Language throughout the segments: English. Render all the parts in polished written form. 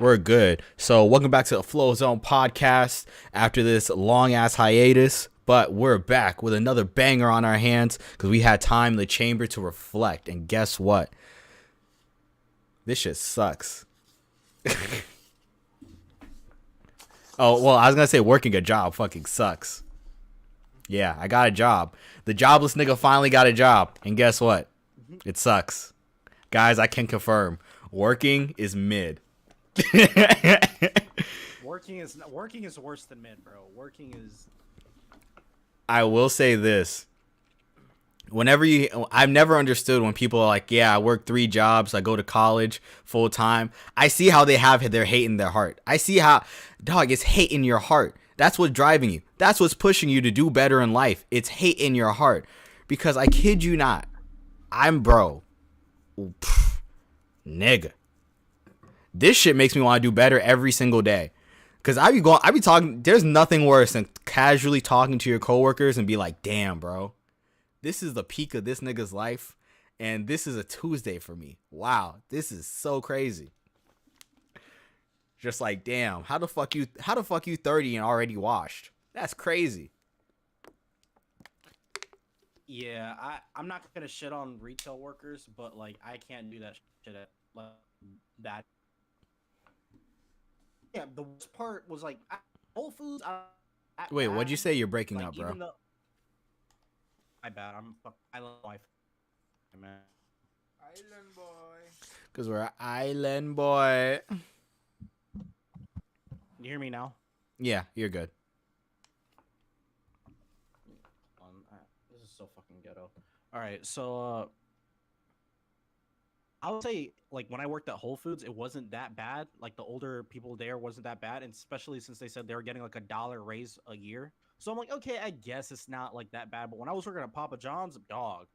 We're good. So, welcome back to the Flozone podcast after this long ass hiatus. But we're back with another banger on our hands because we had time in the chamber to reflect. And guess what? This shit sucks. Oh, well, I was going to say working a job fucking sucks. Yeah, I got a job. The jobless nigga finally got a job. And guess what? It sucks. Guys, I can confirm. Working is mid. Working is worse than mid, bro. Working is. I will say this. I've never understood when people are like, yeah, I work 3 jobs. I go to college full time. I see how they have their hate in their heart. I see how, dog, it's hate in your heart. That's what's driving you. That's what's pushing you to do better in life. It's hate in your heart. Because I kid you not, I'm bro. Nigga. This shit makes me want to do better every single day. Cause I be talking, there's nothing worse than casually talking to your coworkers and be like, damn, bro, this is the peak of this nigga's life. And this is a Tuesday for me. Wow. This is so crazy. Just like, damn, how the fuck you 30 and already washed? That's crazy. Yeah, I'm not gonna shit on retail workers, but like I can't do that shit at like that. Yeah, the worst part was like Whole Foods. Wait, what'd you say? You're breaking up, bro. Even though, my bad. I love my man. Island boy. Cause we're an island boy. You hear me now? Yeah, you're good. This is so fucking ghetto. All right, so I would say like when I worked at Whole Foods, it wasn't that bad. Like the older people there wasn't that bad, and especially since they said they were getting like $1 raise a year. So I'm like, okay, I guess it's not like that bad. But when I was working at Papa John's, dog,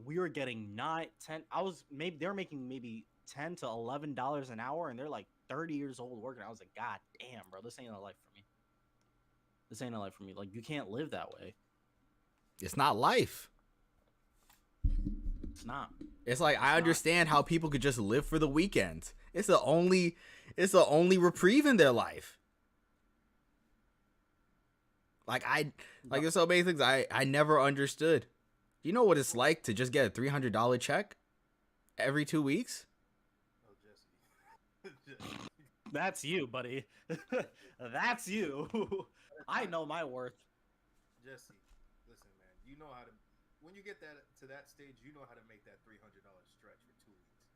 we were getting 9, 10. They were making maybe $10 to $11 an hour, and they're like 30 years old working. I was like, God damn, bro, this ain't a life for me. This ain't a life for me. Like you can't live that way. It's not life. It's not. It's like I understand how people could just live for the weekend. It's the only reprieve in their life. Like there's so many things I never understood. You know what it's like to just get a $300 check every 2 weeks? Oh, Jesse. That's you, buddy. That's you. I know my worth. Jesse, listen, man. You know how to. When you get to that stage, you know how to make that $300 stretch for 2 weeks.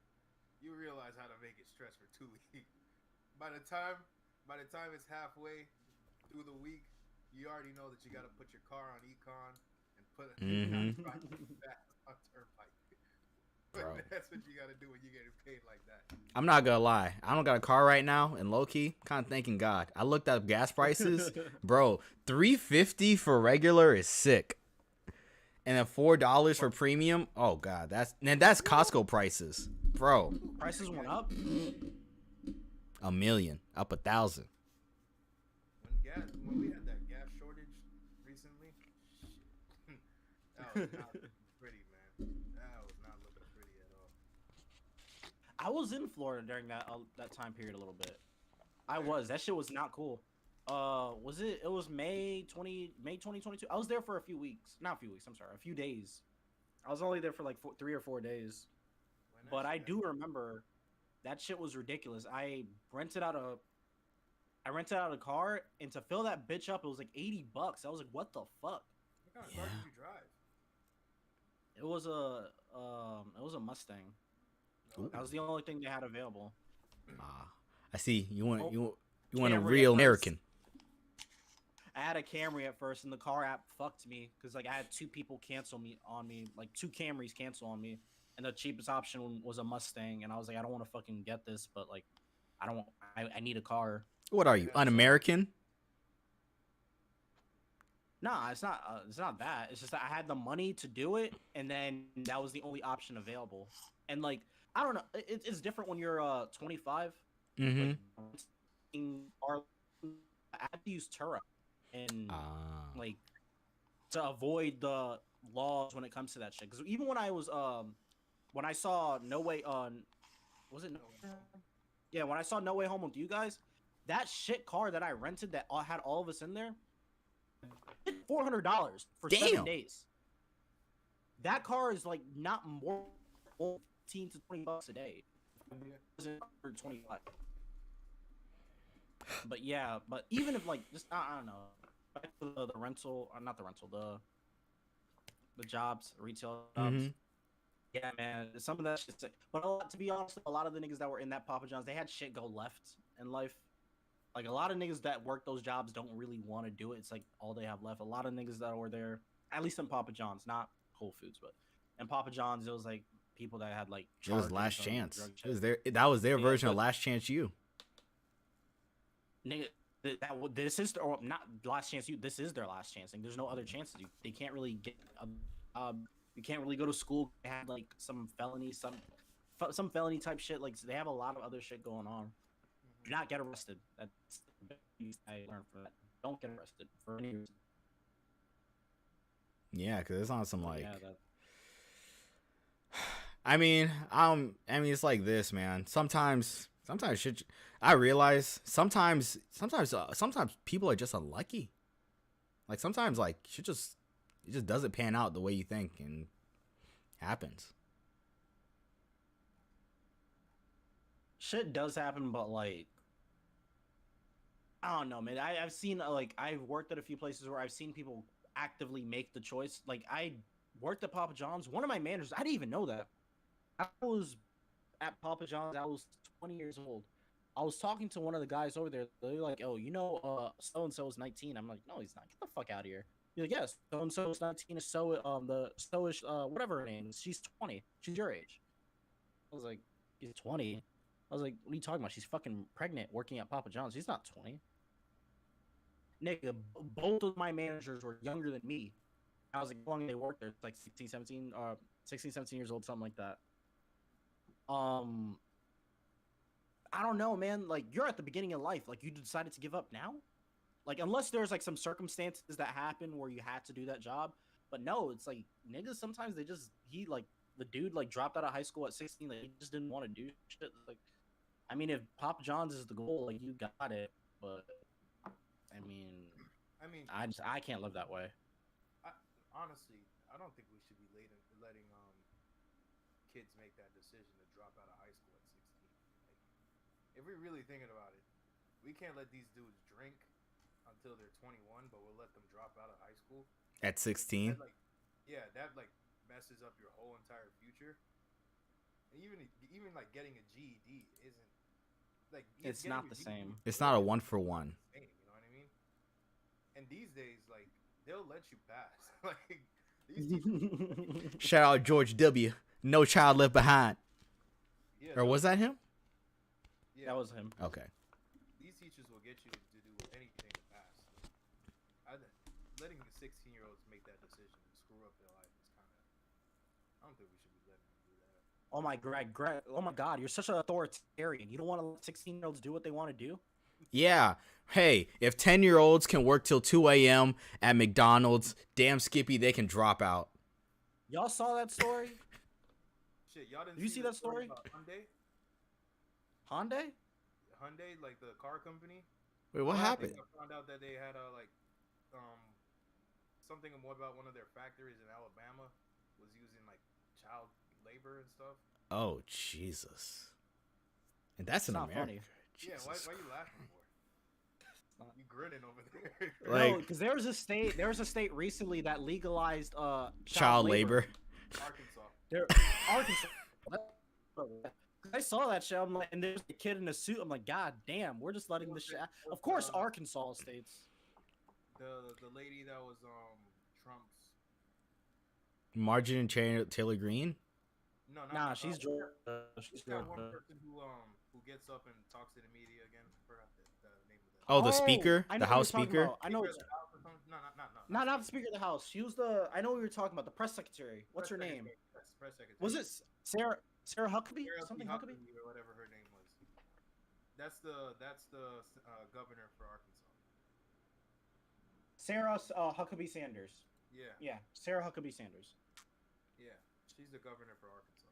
You realize how to make it stretch for 2 weeks. By the time it's halfway through the week, you already know that you got to put your car on econ and put it back on turnpike. But that's what you got to do when you get paid like that. I'm not gonna lie. I don't got a car right now, and low key, kind of thanking God. I looked up gas prices, bro. $3.50 for regular is sick, and then $4 for premium. Oh God, that's Costco prices, bro. Prices went up. $1 million, up 1,000. When we had that gas shortage recently, that was not pretty, man. That was not looking pretty at all. I was in Florida during that time period a little bit. That shit was not cool. Was it? It was May 2022. I was there for a few weeks. Not a few weeks. I'm sorry, a few days. I was only there for like 3 or 4 days. But I do remember that shit was ridiculous. I rented out a car, and to fill that bitch up, it was like $80. I was like, what the fuck? What kind of car did you drive? It was a Mustang. Ooh. That was the only thing they had available. I see. You want a Camry real at first. American. I had a Camry at first, and the car app fucked me because like I had 2 people cancel on me, like 2 Camrys cancel on me, and the cheapest option was a Mustang, and I was like, I don't want to fucking get this, but like, I need a car. What are you, un-American? Nah, it's not that. It's just that I had the money to do it, and then that was the only option available. And like, I don't know, it's different when you're 25. Mm-hmm. Like, I had to use Turo, and like to avoid the laws when it comes to that shit. Because even when I was when I saw No Way on, was it No? Yeah, when I saw No Way Home with you guys, that shit car that I rented that had all of us in there, $400 for 7 days. That car is like not more 15 to $20 a day. It wasn't 125. But yeah, but even if like just I don't know, back to the rental, not the rental, the jobs, retail jobs. Mm-hmm. Yeah, man, some of that shit's sick. But to be honest, a lot of the niggas that were in that Papa John's, they had shit go left in life. Like a lot of niggas that work those jobs don't really want to do it. It's like all they have left. A lot of niggas that were there, at least in Papa John's, not Whole Foods, but in Papa John's, it was like people that had like It was charges Last on Chance. drug It was shit. that was their Yeah, version of but- Last Chance U. Nigga, this is or not last chance. This is their last chance. Like, there's no other chances. They can't really get. You can't really go to school. They have like some felony, some felony type shit. Like they have a lot of other shit going on. Do not get arrested. That's the biggest thing I learned from that. Don't get arrested for any reason. Yeah, because it's on some like. Yeah, I mean, it's like this, man. Sometimes shit. I realize sometimes people are just unlucky. Like sometimes, like shit it just doesn't pan out the way you think and happens. shit does happen, but like I don't know, man. I've seen like I've worked at a few places where I've seen people actively make the choice. Like I worked at Papa John's. One of my managers, I didn't even know that. I was at Papa John's. I was 20 years old. I was talking to one of the guys over there. They're like, "Oh, you know, so and so is 19." I'm like, "No, he's not. Get the fuck out of here." He's like, "Yes, so and so is 19. Is the so-ish whatever her name is. She's 20. She's your age." I was like, "He's 20." I was like, "What are you talking about? She's fucking pregnant, working at Papa John's. She's not 20." Nigga, both of my managers were younger than me. I was like, how long they worked there? It's like 16, 17 years old, something like that. I don't know, man. Like, you're at the beginning of life. Like, you decided to give up now? Like, unless there's, like, some circumstances that happen where you had to do that job. But no, it's like, niggas, sometimes the dude, like, dropped out of high school at 16. Like, he just didn't want to do shit. Like, I mean, if Papa John's is the goal, like, you got it. But, I mean, I can't live that way. Honestly, I don't think we should be letting kids make that decision to drop out of high school at 16. Like, if we're really thinking about it, we can't let these dudes drink until they're 21, but we'll let them drop out of high school At 16. That messes up your whole entire future. And even like getting a GED isn't like It's not the same. It's not a 1-for-1. You know what I mean? And these days, like they'll let you pass. Like these teachers, Shout out George W. No Child Left Behind. yeah, Or was that him? yeah, That was him. Okay. these teachers will get you to do anything to pass. Letting the 16-year-olds make that decision and screw up their life is kind of. I don't think we should be letting them do that. Oh my Greg, oh my God, you're such an authoritarian. You don't want to let 16-year-olds do what they want to do? Yeah. Hey, if 10-year-olds can work till 2 a.m. at McDonald's, damn Skippy, they can drop out. Y'all saw that story? Shit, y'all didn't You see the that story? about Hyundai? Hyundai, like the car company. Wait, what happened? I found out that they had something about one of their factories in Alabama was using like child labor and stuff. Oh, Jesus. And that's in It's not America. funny. Yeah, why are you laughing for? You grinning over there. Like- No, because there was a state recently that legalized Child labor. Arkansas. Arkansas. I saw that shit. I'm like, and there's a kid in a suit. I'm like, God damn, we're just letting this shit. Of course, Arkansas states. The lady that was Trump's. Marjorie Taylor Greene? No, not Nah, she's Georgia. She's that one person who gets up and talks to the media again. I forgot the name of that. Oh, the speaker? I The know what House you're talking Speaker? about. I know. Speaker of the House or something? No. Not the Speaker of the House. She was the. I know what you were talking about. The press secretary. What's her Press name? secretary. Press secretary. Was it Sarah Huckabee? Something Huckabee? Or whatever her name was. That's the governor for Arkansas. Sarah Huckabee Sanders. Yeah, Yeah, Sarah Huckabee Sanders. yeah. She's the governor for Arkansas.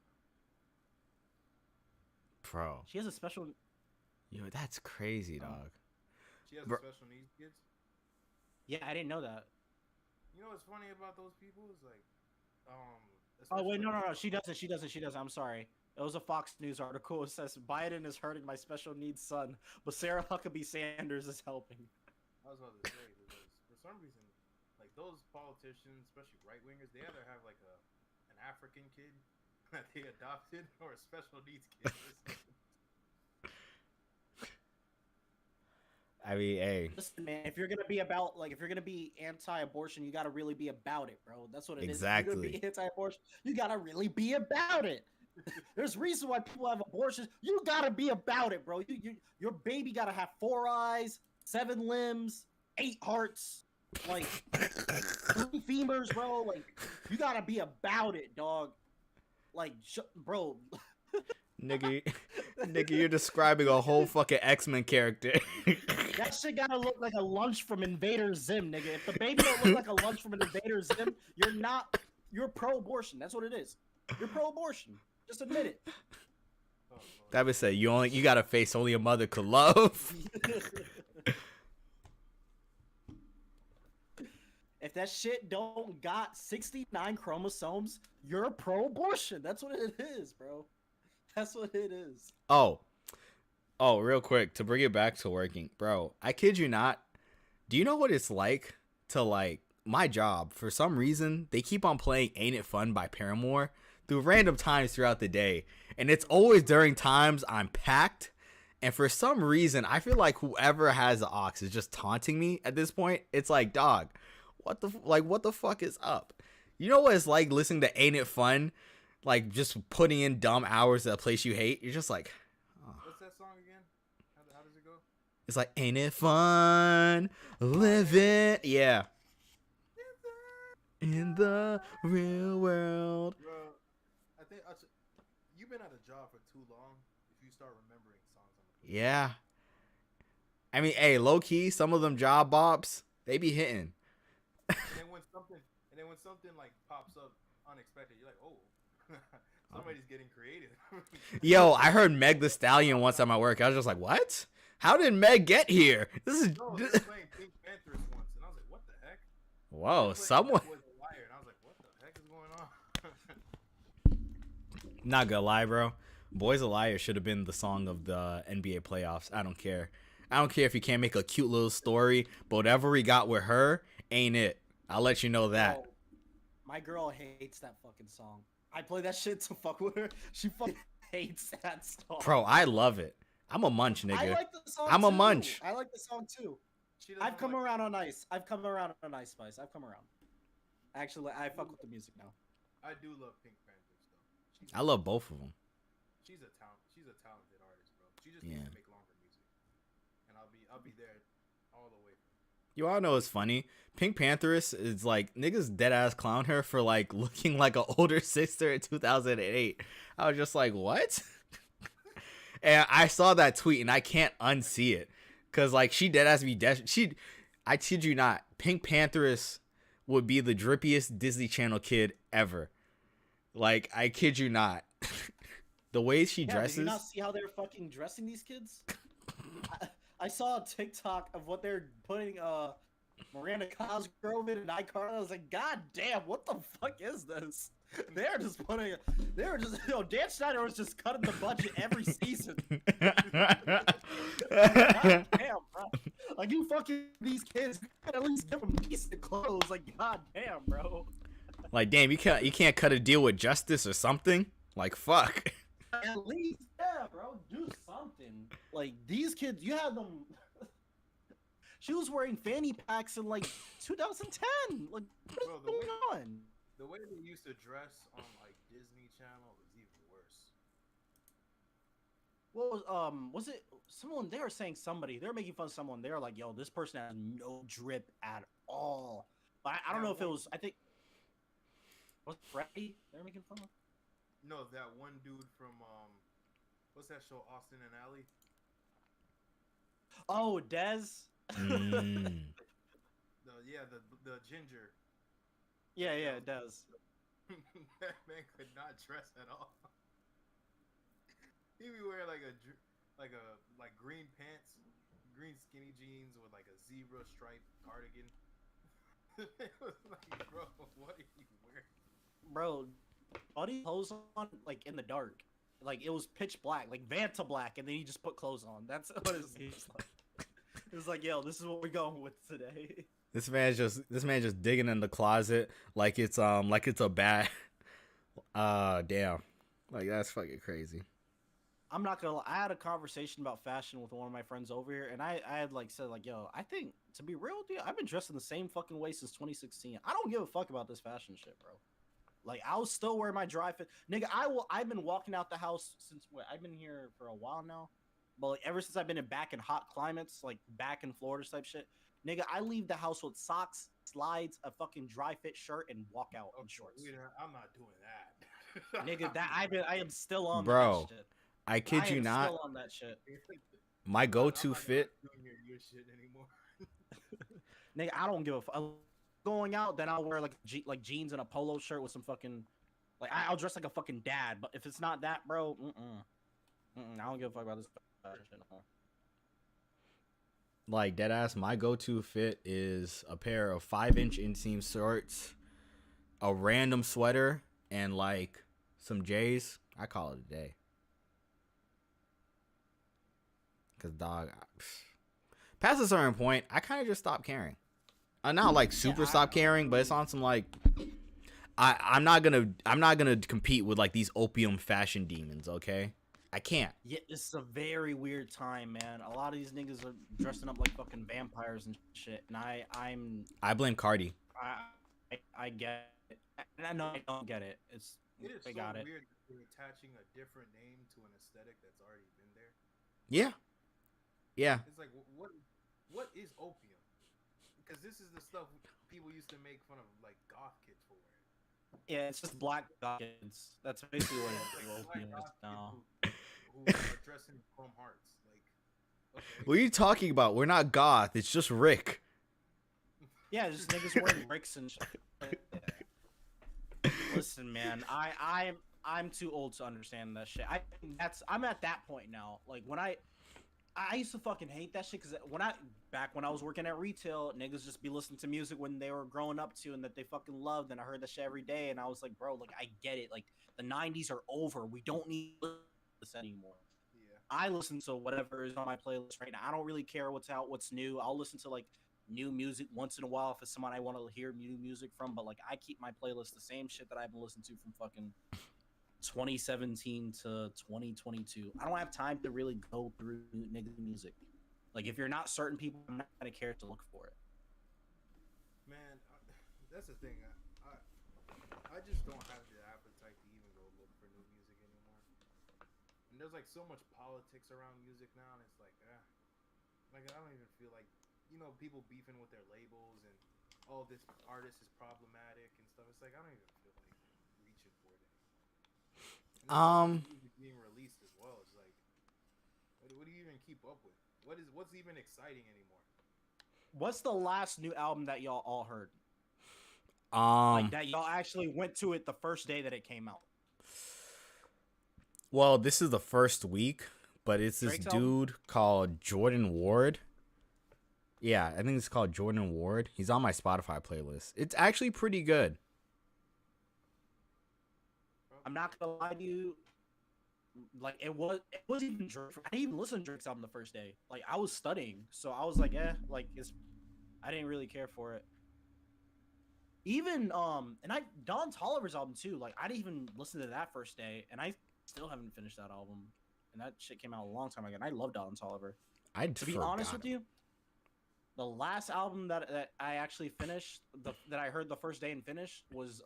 Bro. She has a special. Yo, that's crazy, dog. She has Bro, special needs kids. Yeah, I didn't know that. You know what's funny about those people is like, Oh especially wait, no, like no, no. She doesn't. She doesn't. She doesn't. I'm sorry. It was a Fox News article. It says Biden is hurting my special needs son, but Sarah Huckabee Sanders is helping. I was about to say because for some reason, like those politicians, especially right wingers, they either have like an African kid that they adopted or a special needs kid. I mean, hey, Listen, man, if you're gonna be about if you're gonna be anti-abortion, you gotta really be about it, bro. That's what it is. If you're gonna exactly. be anti-abortion, you gotta really be about it. There's reason why people have abortions. You gotta be about it, bro. Your baby gotta have 4 eyes, 7 limbs, 8 hearts, like 3 femurs, bro. Like you gotta be about it, dog. Like, bro. Nigga, nigga, you're describing a whole fucking X-Men character. That shit gotta look like a lunch from Invader Zim, nigga. If the baby don't look like a lunch from an Invader Zim, you're pro-abortion. That's what it is. You're pro-abortion. Just admit it. That would say you got a face only a mother could love. If that shit don't got 69 chromosomes, you're pro-abortion. That's what it is, bro. That's what it is. Oh, real quick to bring it back to working, bro. I kid you not. Do you know what it's like to like my job? For some reason, they keep on playing "Ain't It Fun" by Paramore through random times throughout the day, and it's always during times I'm packed. And for some reason, I feel like whoever has the aux is just taunting me at this point. It's like, dog, what the fuck is up? You know what it's like listening to "Ain't It Fun"? Like just putting in dumb hours at a place you hate. You're just like, oh. What's that song again? How does it go? It's like, ain't it fun living? Yeah. In the real world. Bro, I think you've been at a job for too long if you start remembering songs on the playlist. Yeah. I mean, hey, low key, some of them job bops, they be hitting. And then when something like pops up unexpected, you're like, oh. Somebody's getting creative. Yo, I heard Meg the Stallion once at my work. I was just like, what? How did Meg get here? This is. No, they were playing Pink Panthers once, and I was like, what the heck? Whoa, someone. Was a liar, and I was like, what the heck is going on? Not gonna lie, bro. Boys a Liar should have been the song of the NBA playoffs. I don't care. I don't care if you can't make a cute little story, but whatever we got with her ain't it. I'll let you know that. Oh, my girl hates that fucking song. I play that shit to fuck with her. She fucking hates that song. Bro, I love it. I'm a munch, nigga. I like the song I'm too. a munch. I like the song too. I've come around on Ice. I've come around on Ice Spice. I've come around. Actually, I fuck with the music now. I do love Pink Panthers though. I love both of them. She's a talented artist, bro. She just needs to make longer music, and I'll be there all the way. You all know it's funny. Pink Pantheress is like niggas dead ass clown her for like looking like an older sister in 2008. I was just like, what? And I saw that tweet and I can't unsee it, cause like she dead ass I kid you not, Pink Pantheress would be the drippiest Disney Channel kid ever. Like I kid you not. The way she dresses. Did you not see how they're fucking dressing these kids? I saw a TikTok of what they're putting Miranda Cosgrove in and iCarly. I was like, God damn, what the fuck is this? They're just Dan Schneider was just cutting the budget every season. God damn, bro. Like, you fucking these kids, you could at least give them decent clothes. Like, god damn, bro. Like, damn, you can't cut a deal with Justice or something? Like, fuck. At least, yeah, bro, do something. Like, these kids, you have them. She was wearing fanny packs in like 2010. Like, what is going on? The way they used to dress on like Disney Channel was even worse. What was it someone they were saying somebody, they were making fun of someone, they were like, yo, this person has no drip at all. But I don't know if it was, I think, was it Freddy they were making fun of? No, that one dude from what's that show, Austin and Ally? Oh, Dez. The ginger. Yeah, it does. That man could not dress at all. He be wearing like like green pants, green skinny jeans with like a zebra stripe cardigan. It was like, bro, what are you wearing? Bro, all these clothes on like in the dark. Like it was pitch black, like Vanta black, and then you just put clothes on. That's what it was like. It was like, yo, this is what we're going with today. This man's just digging in the closet like it's a bat. Damn. Like that's fucking crazy. I'm not gonna lie. I had a conversation about fashion with one of my friends over here, and I had like said like, yo, I think to be real with you, I've been dressing the same fucking way since 2016. I don't give a fuck about this fashion shit, bro. Like I'll still wear my dry fit, nigga. I've been walking out the house since what? I've been here for a while now, but like ever since I've been back in hot climates, like back in Florida type shit, nigga. I leave the house with socks, slides, a fucking dry fit shirt, and walk out in shorts. I'm not doing that, Nigga. I am still on Bro, that shit. I kid I you am not. Still on that shit. My go-to fit. Doing your shit anymore. Nigga, I don't give a fuck. Going out, then I'll wear like jeans and a polo shirt with some fucking like I'll dress like a fucking dad. But if it's not that, bro, I don't give a fuck about this shit. No. Like deadass, my go-to fit is a pair of 5-inch inseam shorts, a random sweater, and like some J's. I call it a day. Cause dog, past a certain point, I kind of just stopped caring. I not like super stop caring, but it's on some like I'm not gonna compete with like these opium fashion demons. Okay, I can't. Yeah, it's a very weird time, man. A lot of these niggas are dressing up like fucking vampires and shit, and I blame Cardi. I get it. And I know I don't get it. It is I so got it. weird that you're attaching a different name to an aesthetic that's already been there. Yeah. Yeah. It's like what is opium? Because this is the stuff people used to make fun of like goth kids for wearing. Yeah, it's just black kids. That's basically what opium is now. Who are dressing in chrome hearts. Like, okay. What are you talking about? We're not goth. It's just Rick. Yeah, just niggas wearing bricks and shit. Listen, man, I'm too old to understand that shit. I'm at that point now. Like when I used to fucking hate that shit because back when I was working at retail, niggas just be listening to music when they were growing up to and that they fucking loved, and I heard that shit every day, and I was like, bro, like I get it. Like the '90s are over. We don't need this anymore. Yeah. I listen to whatever is on my playlist right now. I don't really care what's out, what's new. I'll listen to like new music once in a while if it's someone I want to hear new music from, but like I keep my playlist the same shit that I've been listening to from fucking 2017 to 2022. I don't have time to really go through nigga music. Like if you're not certain people, I'm not gonna care to look for it. Man, that's the thing. I just don't have the appetite to even go look for new music anymore. And there's like so much politics around music now, and it's like I don't even feel like, people beefing with their labels and this artist is problematic and stuff. It's like I don't even feel like reaching for it anymore. Being released as well. It's like, what do you even keep up with? What's even exciting anymore? What's the last new album that y'all all heard? Like that y'all actually went to it the first day that it came out. Well, this is the first week, but it's this Drake's dude album? called Jordan Ward. Yeah, I think it's called Jordan Ward. He's on my Spotify playlist. It's actually pretty good. I'm not gonna lie to you. Like it was even Drake. I didn't even listen to Drake's album the first day. Like I was studying, so I was like, like I didn't really care for it. Even and Don Toliver's album too. Like I didn't even listen to that first day, and I still haven't finished that album. And that shit came out a long time ago. And I love Don Toliver. To be honest with you, the last album that I actually finished, that I heard the first day and finished was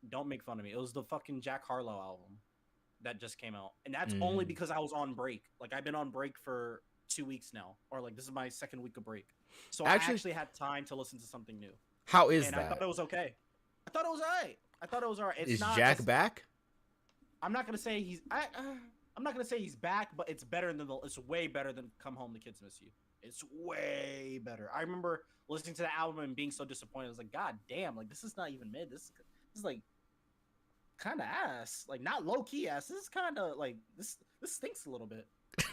Don't Make Fun of Me. It was the fucking Jack Harlow album that just came out, and that's only because I was on break. Like I've been on break for 2 weeks now, or like this is my second week of break, so I actually had time to listen to something new. How is and that? I thought it was okay. I thought it was alright. Is Jack back? I'm not gonna say he's. I'm not gonna say he's back, but it's better than it's way better than Come Home the Kids Miss You. It's way better. I remember listening to the album and being so disappointed. I was like, God damn, like this is not even mid. This is like kind of ass. Like not low key ass. This is kind of like this stinks a little bit.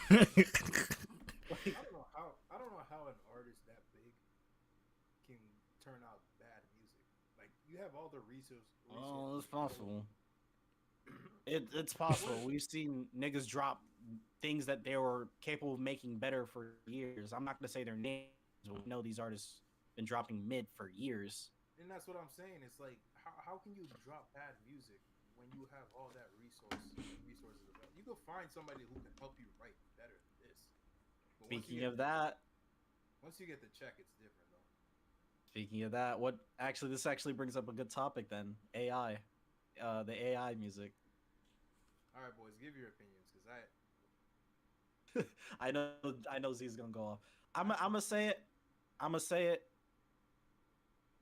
Like, I don't know how an artist that big can turn out bad music. Like you have all the oh, resources. it's possible. It's possible. We've seen niggas drop things that they were capable of making better for years. I'm not gonna say their names, but we know these artists been dropping mid for years. And that's what I'm saying. It's like how can you drop bad music when you have all that resources available? You could find somebody who can help you write better than this. But Speaking of that, once you get the check, it's different though. what actually this actually brings up a good topic then. AI. The AI music. All right, boys, give your opinions because I know I know Z's gonna go off. I'm gonna say it. I'm gonna say it.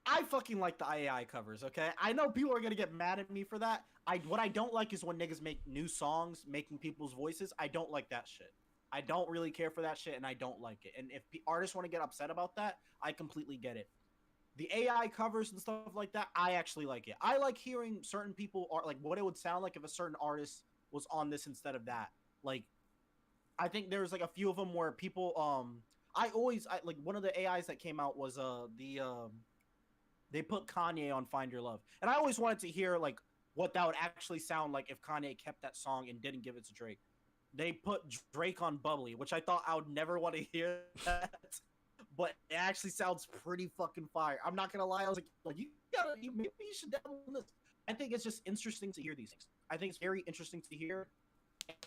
I fucking like the AI covers, okay? I know people are gonna get mad at me for that. What I don't like is when niggas make new songs making people's voices. I don't like that shit. I don't really care for that shit, and I don't like it. And if artists want to get upset about that, I completely get it. The AI covers and stuff like that, I actually like it. I like hearing certain people are like what it would sound like if a certain artist was on this instead of that. Like, I think there's like a few of them where people like one of the AIs that came out was they put Kanye on Find Your Love. And I always wanted to hear like what that would actually sound like if Kanye kept that song and didn't give it to Drake. They put Drake on Bubbly, which I thought I would never want to hear that. But it actually sounds pretty fucking fire. I'm not gonna lie, I was like maybe you should download this. I think it's just interesting to hear these things. I think it's very interesting to hear.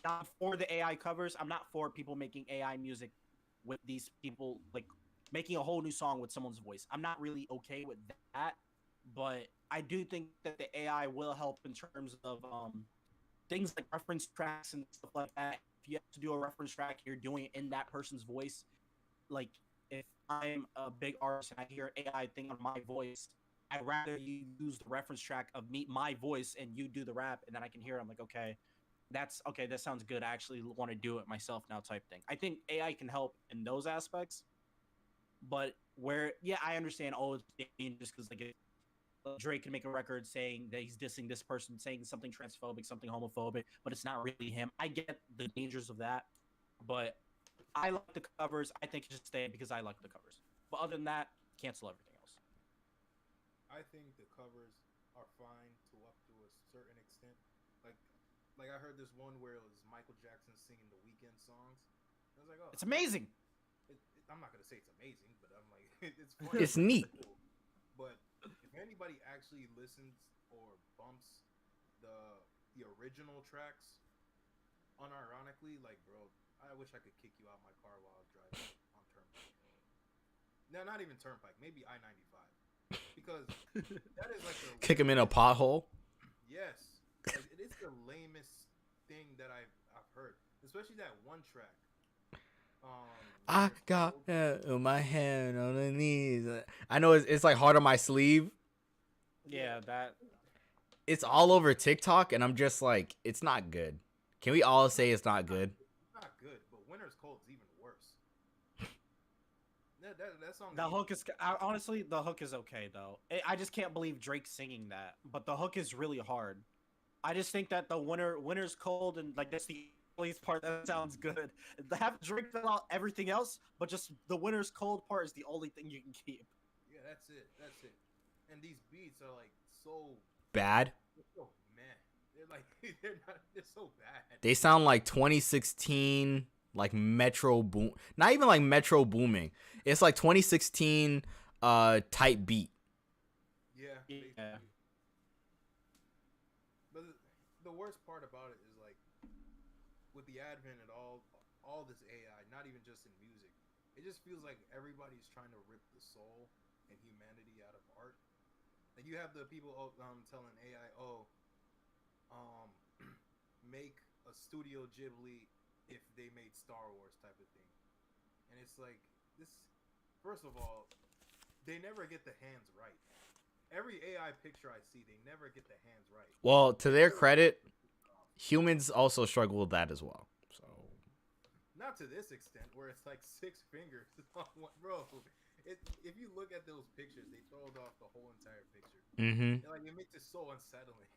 Not for the AI covers. I'm not for people making AI music with these people like making a whole new song with someone's voice. I'm not really okay with that, but I do think that the AI will help in terms of things like reference tracks and stuff like that. If you have to do a reference track, you're doing it in that person's voice. Like if I'm a big artist and I hear an AI thing on my voice, I'd rather you use the reference track of my voice and you do the rap, and then I can hear it. I'm like, okay, that's okay. That sounds good. I actually want to do it myself now, type thing. I think AI can help in those aspects, but where, yeah, I understand. Oh, it's dangerous because like Drake can make a record saying that he's dissing this person, saying something transphobic, something homophobic, but it's not really him. I get the dangers of that, but I like the covers. I think it should stay because I like the covers. But other than that, cancel everything else. I think the covers are fine to up to a certain extent. Like, like I heard this one where it was Michael Jackson singing the Weeknd songs. I was like, oh, It's amazing. I'm not gonna say it's amazing, but I'm like, it's funny. It's neat. Cool. But if anybody actually listens or bumps the original tracks, unironically, like, bro, I wish I could kick you out my car while I was driving on Turnpike. No, not even Turnpike, maybe I-95. Because that is like the Kick him in a pothole. yes, like, it is the lamest thing that I've heard, especially that one track. I got my hand on the knees. I know it's like hard on my sleeve. Yeah, that. It's It's all over TikTok, and I'm just like, it's not good. Can we all say it's not good? not good, but Winter's Cold's even worse. That song. The hook is honestly the hook is okay though. I just can't believe Drake's singing that, but the hook is really hard. I just think that the winter's cold and like that's the least part that sounds good. Have Drake fill out everything else, but just the winter's cold part is the only thing you can keep. Yeah, that's it. That's it. And these beats are like so Bad. so meh. They're like they're so bad. They sound like 2016, like Metro Boom. Not even like Metro Booming. It's like 2016 type beat. Yeah. Yeah. Basically. But the worst part about it is like with the advent and all this AI, not even just in music, it just feels like everybody's trying to rip the soul and humanity out of art. Like you have the people telling AI, make a Studio Ghibli if they made Star Wars type of thing, and it's like this. First of all, they never get the hands right. Every AI picture I see, they never get the hands right. Well, to their credit, humans also struggle with that as well. So Not to this extent, where it's like 6 fingers on one, bro. If you look at those pictures, they throw off the whole entire picture. Like it makes it so unsettling.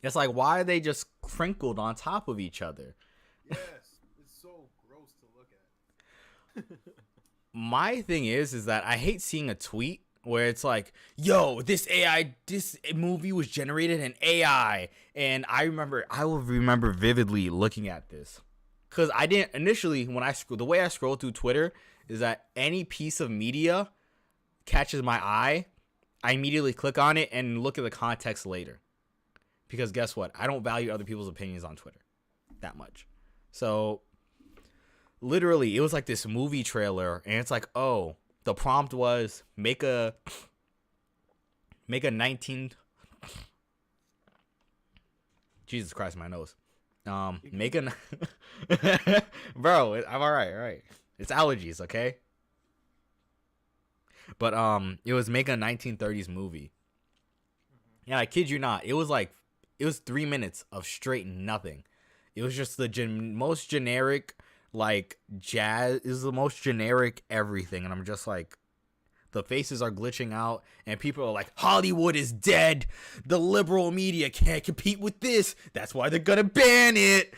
it's like, why are they just crinkled on top of each other? Yes, it's so so gross to look at. My thing is that I hate seeing a tweet where it's like, yo, this movie was generated in AI. And I will remember vividly looking at this. Because I didn't, initially, the way I scroll through Twitter is that any piece of media catches my eye, I immediately click on it and look at the context later. Because guess what? I don't value other people's opinions on Twitter that much. So, literally, it was like this movie trailer, and it's like, oh, the prompt was make a 19. Jesus Christ, my nose. Make a bro. I'm all right. It's allergies, okay. But it was make a 1930s movie. Yeah, I kid you not. It was 3 minutes of straight nothing. It was just the most generic. Like, jazz is the most generic everything. And I'm just like, the faces are glitching out. And people are like, Hollywood is dead. The liberal media can't compete with this. That's why they're going to ban it.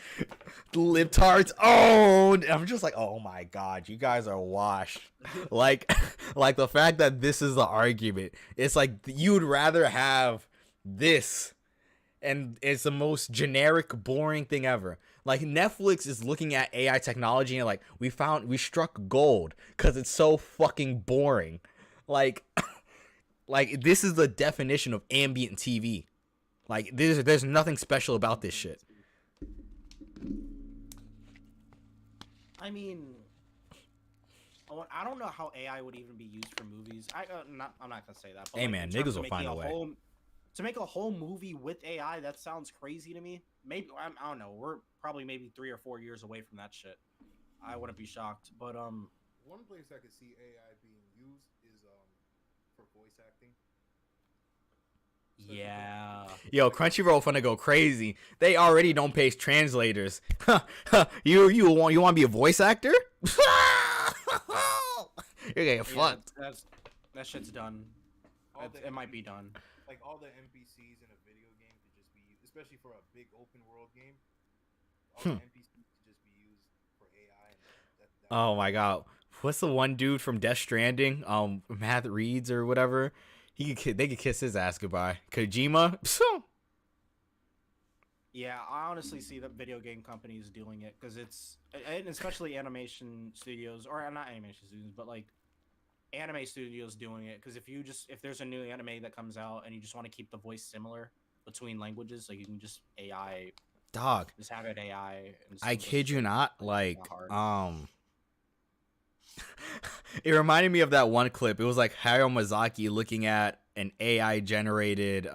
The libtards owned. And I'm just like, oh my God, you guys are washed. like the fact that this is the argument. It's like, you'd rather have this. And it's the most generic, boring thing ever. Like, Netflix is looking at AI technology and like, we struck gold because it's so fucking boring. Like, like this is the definition of ambient TV. Like, there's nothing special about this shit. I mean, I don't know how AI would even be used for movies. I'm not gonna say that. But Hey like, man, in terms niggas of will making find a way. To make a whole movie with AI, that sounds crazy to me. Maybe I don't know. We're probably maybe 3 or 4 years away from that shit. I wouldn't be shocked. But one place I could see AI being used is for voice acting. yeah. Yo, Crunchyroll finna go crazy. They already don't pay translators. you want to be a voice actor? You're getting fucked. That shit's done. It might be done. Like, all the NPCs in a video game could just be used, especially for a big open world game. All the NPCs could just be used for AI. And Oh my God, what's the one dude from Death Stranding? Matt Reeves or whatever. They could kiss his ass goodbye. Kojima. Yeah, I honestly see the video game companies doing it because and especially animation studios, or not animation studios, but like anime studios doing it. Because if there's a new anime that comes out and you just want to keep the voice similar between languages, like you can just AI, Dog. just have it AI. I kid you not. Like, it reminded me of that one clip. It was like Hayao Miyazaki looking at an AI generated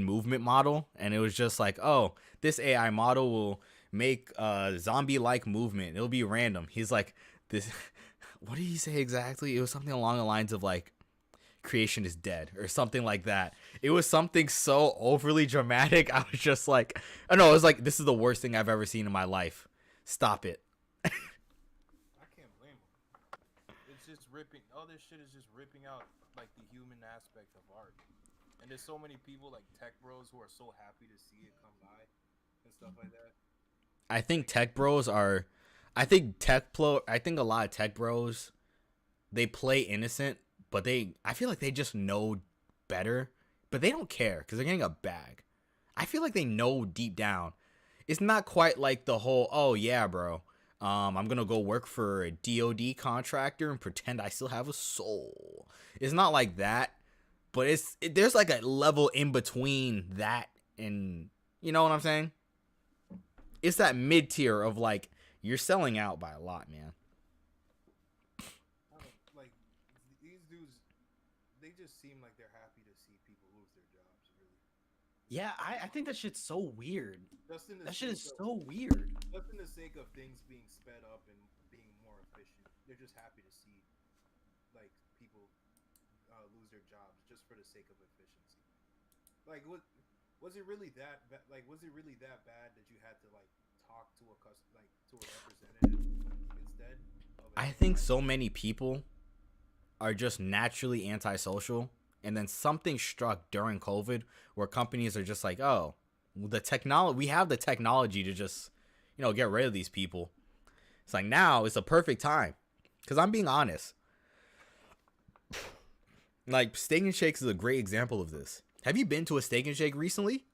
movement model, and it was just like, oh, this AI model will make zombie-like movement. It'll be random. He's like, this. What did he say exactly? It was something along the lines of like, creation is dead or something like that. It was something so overly dramatic. I was just like, I know, it was like, this is the worst thing I've ever seen in my life. Stop it. I can't blame him. It's just ripping. All this shit is just ripping out like the human aspect of art. And there's so many people like tech bros who are so happy to see it come by and stuff like that. I think I think a lot of tech bros, they play innocent, but I feel like they just know better, but they don't care because they're getting a bag. I feel like they know deep down. It's not quite like the whole, oh yeah, bro, I'm gonna go work for a DoD contractor and pretend I still have a soul. It's not like that, but there's like a level in between that and, you know what I'm saying? It's that mid tier of like, you're selling out by a lot, man. Like, these dudes, they just seem like they're happy to see people lose their jobs, really. Yeah, I think that shit's so weird. That shit is so weird. Just in the sake of things being sped up and being more efficient, they're just happy to see like people lose their jobs just for the sake of efficiency. Like, was it really that was it really that bad that you had to like talk to a representative instead of I think so many people are just naturally antisocial, and then something struck during COVID where companies are just like, oh, we have the technology to just, get rid of these people. It's like now it's a perfect time. Because I'm being honest. Like, Steak and Shakes is a great example of this. Have you been to a Steak and Shake recently?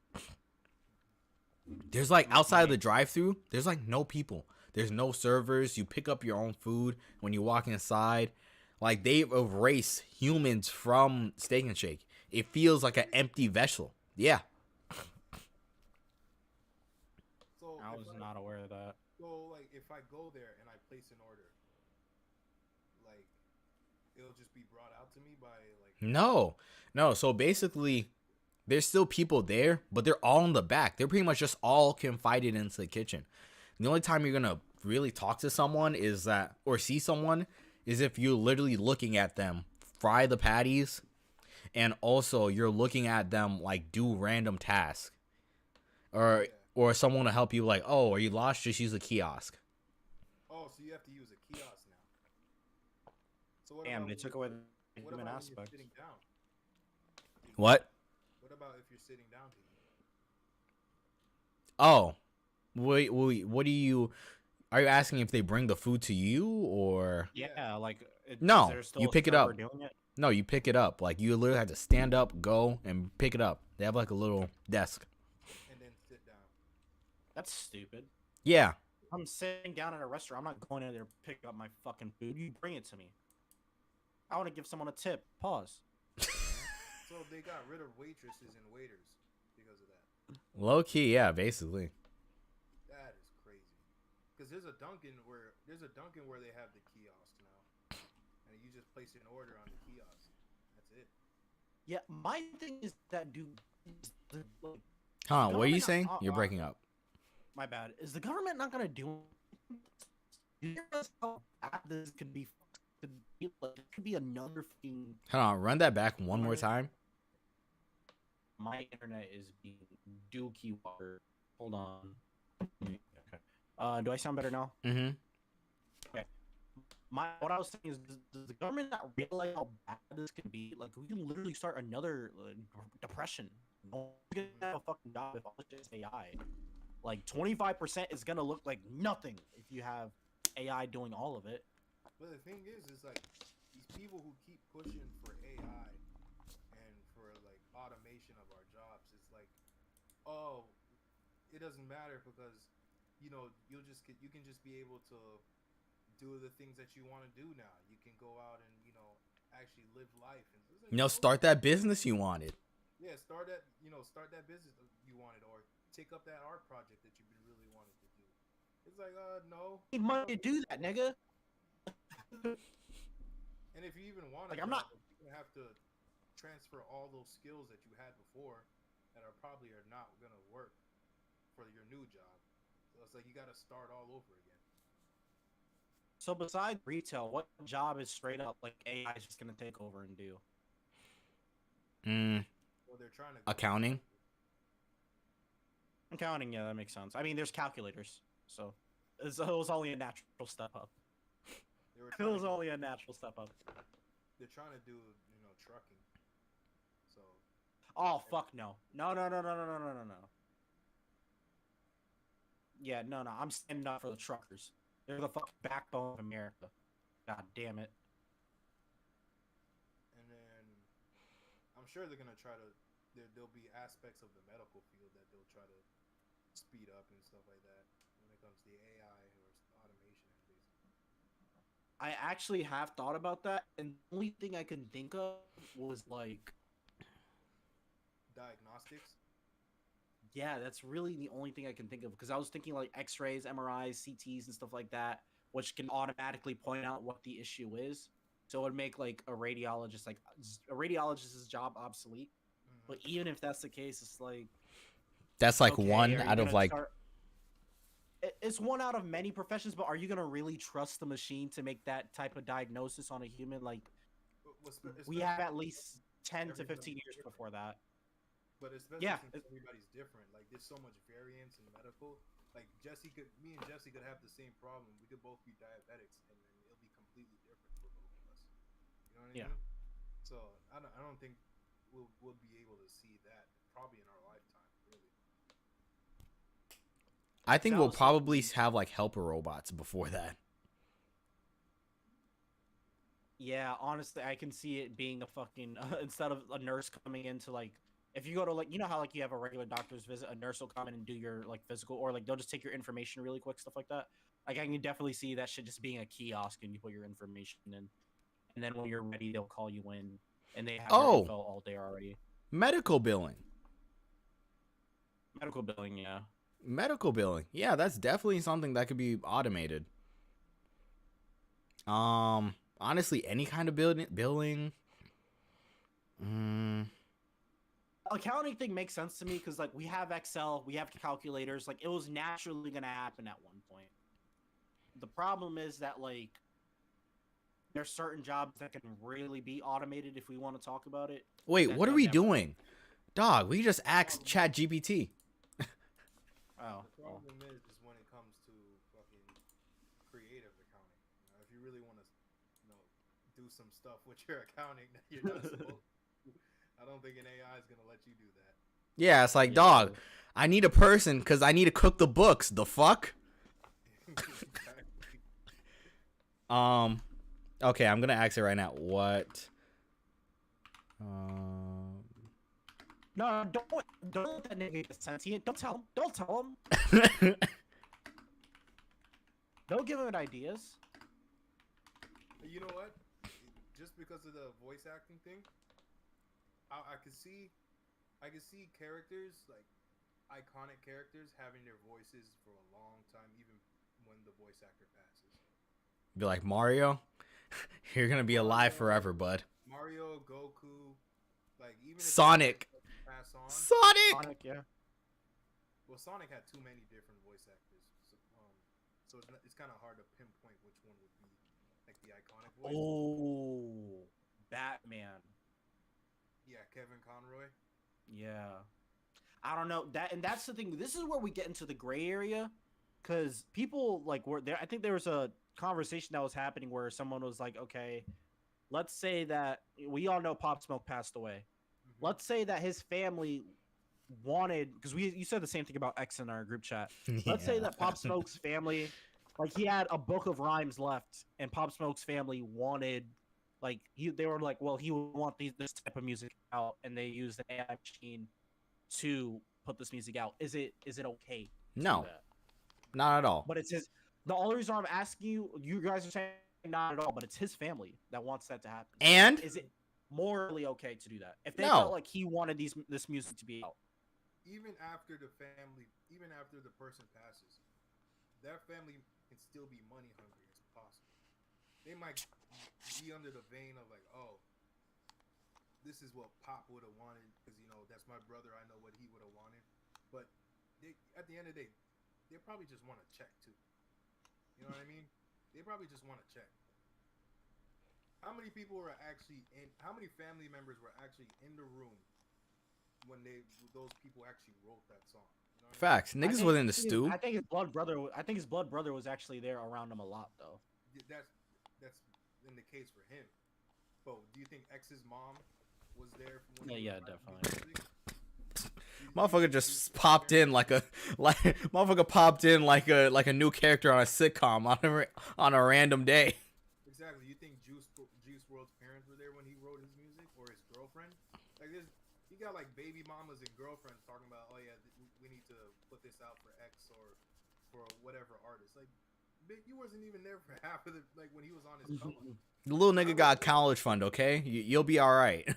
There's like outside of the drive-thru, there's like no people. There's no servers. You pick up your own food when you walk inside. Like, they've erased humans from Steak and Shake. It feels like an empty vessel. Yeah. So I was not aware of that. So like if I go there and I place an order, like it'll just be brought out to me by like. No. So basically, there's still people there, but they're all in the back. They're pretty much just all confided into the kitchen. The only time you're gonna really talk to someone is that, or see someone, is if you're literally looking at them fry the patties, and also you're looking at them like do random tasks, or someone to help you like, oh, are you lost? Just use a kiosk. Oh, so you have to use a kiosk now. So Damn, they took away the what human about aspect. when you're sitting down? What? What about if you're sitting down to eat? Oh, wait. What do you? Are you asking if they bring the food to you or? Yeah, like No, is there still you a pick it server up. doing it? No, you pick it up. Like, you literally have to stand up, go, and pick it up. They have like a little desk. And then sit down. That's stupid. Yeah. I'm sitting down at a restaurant. I'm not going in there to pick up my fucking food. You bring it to me. I want to give someone a tip. Pause. So they got rid of waitresses and waiters because of that. Low key, yeah, basically. That is crazy. Because there's a Dunkin' where they have the kiosk now, and you just place an order on the kiosk. That's it. Yeah, my thing is that dude. Like, Huh? What are you government- saying? You're breaking up. my bad. Is the government not gonna do? Do you realize how bad this could be? It could be another thing. Hold on, run that back one more time. My internet is being dookie water. Hold on. Okay. Do I sound better now? Mm-hmm. What I was saying is, does the government not realize how bad this can be? Like, we can literally start another depression. No one's gonna have a fucking job if all it's just AI. Like, 25% is gonna look like nothing if you have AI doing all of it. But the thing is like these people who keep pushing for AI and for like automation of our jobs, it's like, oh, it doesn't matter because you can just be able to do the things that you want to do now. You can go out and actually live life and it's like, Start that business you wanted. Yeah, start that business you wanted, or take up that art project that you've been really wanting to do. It's like, no. You need money to do that, nigga. And if you even want to, Like, I'm not. you're gonna have to transfer all those skills that you had before that are not gonna work for your new job. So it's like you got to start all over again. So besides retail, what job is straight up like AI is just gonna take over and do? Well, they're trying to Accounting. Accounting, yeah, that makes sense. I mean, there's calculators, so it was only a natural step up. It was only a natural step up. They're trying to do trucking. So. Oh fuck no. No. Yeah, no. I'm standing up for the truckers. They're the fucking backbone of America. God damn it. And then I'm sure they're gonna try to. There'll be aspects of the medical field that they'll try to speed up and stuff like that when it comes to the AI or automation at least. I actually have thought about that, and the only thing I can think of was like Diagnostics. Yeah, that's really the only thing I can think of, because I was thinking like X-rays, MRIs, CTs, and stuff like that, which can automatically point out what the issue is. So it would make like a radiologist's job obsolete. Mm-hmm. But even if that's the case, it's like that's like okay, one are you out of gonna like. It's one out of many professions, but are you gonna really trust the machine to make that type of diagnosis on a human? Like, we have at least 10 to 15 years before that. But especially since everybody's different, like there's so much variance in medical. Like me and Jesse could have the same problem. We could both be diabetics, and then it'll be completely different for both of us. You know what I mean? So I don't think we'll be able to see that probably in our lifetime, really. I think That we'll was probably have like helper robots before that. Yeah, honestly, I can see it being a fucking instead of a nurse coming into like if you go to like you know how like you have a regular doctor's visit, a nurse will come in and do your like physical or like they'll just take your information really quick, stuff like that. Like I can definitely see that shit just being a kiosk and you put your information in, and then when you're ready, they'll call you in, and they have your Oh, info all there already. medical billing. Medical billing, yeah. Medical billing. Yeah, that's definitely something that could be automated. Honestly, any kind of billing. Accounting thing makes sense to me because like we have Excel, we have calculators, like it was naturally gonna happen at one point. The problem is that like there's certain jobs that can really be automated if we want to talk about it. Wait, That what are they'll we never. doing? Dog, we just asked Chat GPT. Oh, The well. problem is when it comes to fucking creative accounting. You know, if you really want to, you know, do some stuff with your accounting that you're not supposed to, I don't think an AI is gonna let you do that. Yeah, it's like, Yeah. dog, I need a person because I need to cook the books. The fuck? Exactly. Okay, I'm gonna ask it right now. What? No, don't let that nigga get sentient. Don't tell him. Don't tell him. Don't give him ideas. You know what? Just because of the voice acting thing, I could see characters like iconic characters having their voices for a long time, even when the voice actor passes. Be like, Mario, you're gonna be alive forever, bud. Mario, Goku, like even if Sonic. pass on. Sonic. Yeah. Well, Sonic had too many different voice actors, so it's kind of hard to pinpoint which one would be like the iconic voice. Oh, Batman. Yeah, Kevin Conroy. Yeah. I don't know that, and that's the thing. This is where we get into the gray area, because people like were there. I think there was a conversation that was happening where someone was like, "Okay, let's say that we all know Pop Smoke passed away. Mm-hmm. Let's say that his family wanted because you said the same thing about X in our group chat. Let's say that Pop Smoke's family, like he had a book of rhymes left, and Pop Smoke's family wanted, like they were like, well, he would want this type of music out, and they used an AI machine to put this music out. Is it okay? No, that? not at all. But it's his. The only reason I'm asking you guys are saying not at all, but it's his family that wants that to happen. And is it morally okay to do that if they No. felt like he wanted this music to be out? Even after the person passes, their family can still be money hungry as possible. They might be under the vein of like, oh, this is what Pop would have wanted because that's my brother. I know what he would have wanted, but at the end of the day, they probably just want to check too. You know what I mean? They probably just want to check. How many people were actually in? How many family members were actually in the room when those people actually wrote that song? You know what facts, niggas was in the stew. I think his blood brother was actually there around him a lot though. I mean? That's in the case for him. But do you think X's mom was there? Yeah, definitely. Motherfucker just popped in like a new character on a sitcom on a random day. Exactly. You think Juice WRLD's parents were there when he wrote his music, or his girlfriend? Like this, you got like baby mamas and girlfriends talking about, oh yeah, we need to put this out for X or for whatever artist. Like, you wasn't even there for half of like when he was on his come up. The little nigga got a college fund, okay? You'll be all right.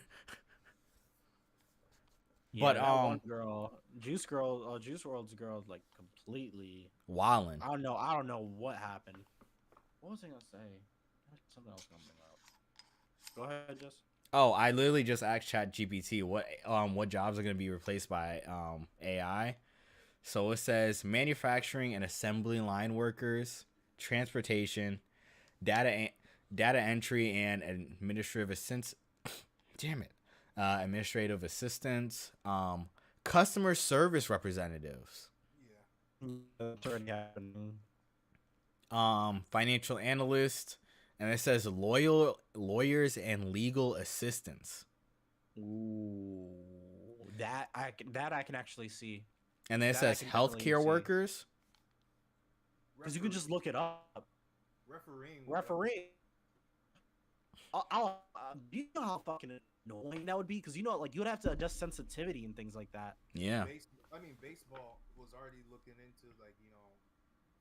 Yeah, but one girl, Juice WRLD's girl, like completely wildin'. I don't know what happened. What was I gonna say? Something else coming up. Go ahead, Jess. Oh, I literally just asked ChatGPT what jobs are gonna be replaced by AI. So it says manufacturing and assembly line workers, transportation, data entry and administrative assistance. Damn it. Administrative assistants, customer service representatives, Yeah. That's already happening. financial analyst, and it says lawyers and legal assistants. Ooh, that I can actually see. And then it That I says can definitely healthcare see. workers. because you can just look it up. Refereeing. Referee. Do you know how fucking annoying that would be? Because like you would have to adjust sensitivity and things like that. Yeah. Baseball was already looking into like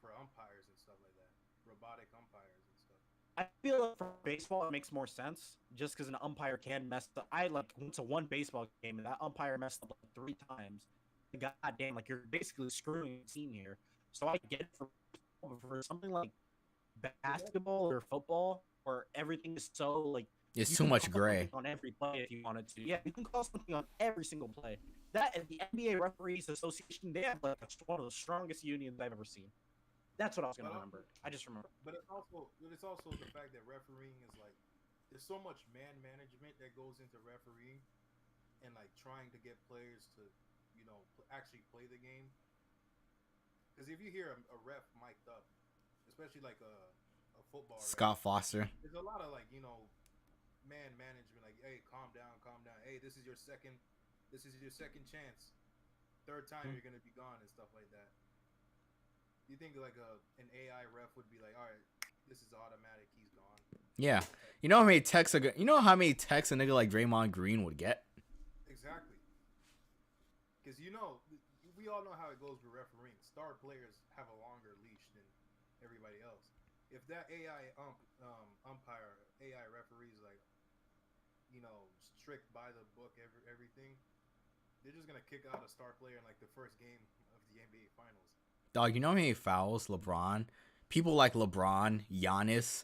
for umpires and stuff like that, robotic umpires and stuff. I feel like for baseball it makes more sense just because an umpire can mess up. I like went to one baseball game and that umpire messed up like 3 times. God damn, like you're basically screwing the team here. So I get it for something like basketball or football where everything is so like It's you too can much call gray. something on every play if you wanted to. Yeah, you can call something on every single play. That and the NBA Referees Association, they have like one of the strongest unions I've ever seen. That's what I was gonna remember. I just remember. But it's also the fact that refereeing is like there's so much man management that goes into refereeing and like trying to get players to actually play the game. Because if you hear a ref mic'd up, especially like a football Scott ref, Foster. there's a lot of like man management, like, hey, calm down. Hey, this is your second chance. Third time you're gonna be gone and stuff like that. You think like an AI ref would be like, all right, this is automatic, he's gone. Yeah. You know how many texts a nigga like Draymond Green would get? Exactly. Because we all know how it goes with refereeing. Star players have a longer leash than everybody else. If that AI umpire, AI referees like, strict by the book, everything, they're just gonna kick out a star player in like the first game of the NBA Finals. Dog, you know how many fouls people like LeBron, Giannis,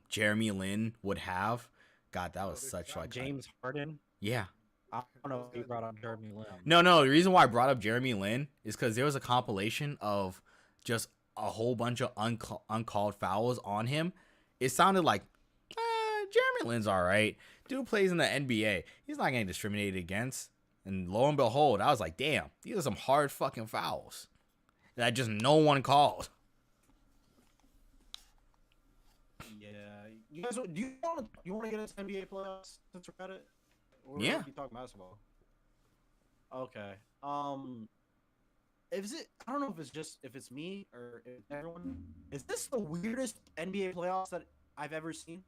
Jeremy Lin would have? God, that was such like James Harden. Yeah. I don't know if you brought up Jeremy Lin. No. The reason why I brought up Jeremy Lin is because there was a compilation of just a whole bunch of uncalled fouls on him. It sounded like Jeremy Lin's all right. Dude plays in the NBA. He's not getting discriminated against. And lo and behold, I was like, damn, these are some hard fucking fouls that just no one called. Yeah, you guys, do you want to get into NBA playoffs since we're at it? Or Yeah. you talking basketball? Okay. Is it? I don't know if it's me or if everyone. Is this the weirdest NBA playoffs that I've ever seen?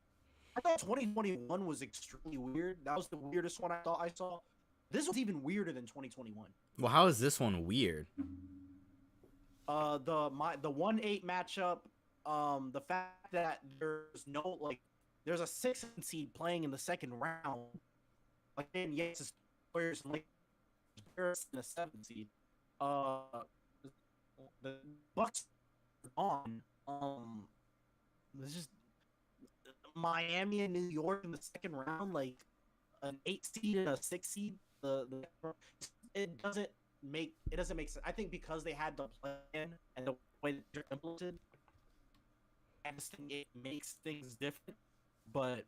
I thought 2021 was extremely weird. That was the weirdest one I thought I saw. This was even weirder than 2021. Well, how is this one weird? The 1-8 matchup, the fact that there's a 6 seed playing in the second round, like then yes, it's players like there's in the 7 seed. The Bucks are on. There's just Miami and New York in the second round, like an 8 seed and a 6 seed. It doesn't make sense. I think because they had the plan and the way they're implemented, I just think it makes things different. But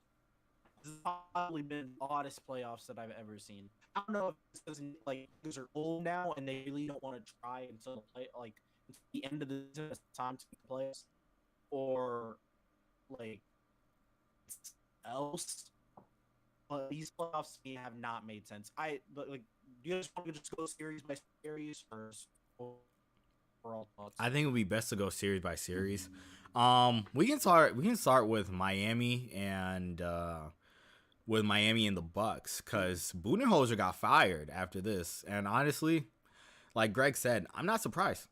this has probably been the oddest playoffs that I've ever seen. I don't know if it's because like these are old now and they really don't want to try until the end of the season, it's time to play playoffs, or like else. But these playoffs to me have not made sense. Do you guys want to just go series by series first? Overall thoughts? I think it would be best to go series by series. We can start with Miami and the Bucks, because Budenholzer got fired after this, and honestly, like Greg said, I'm not surprised.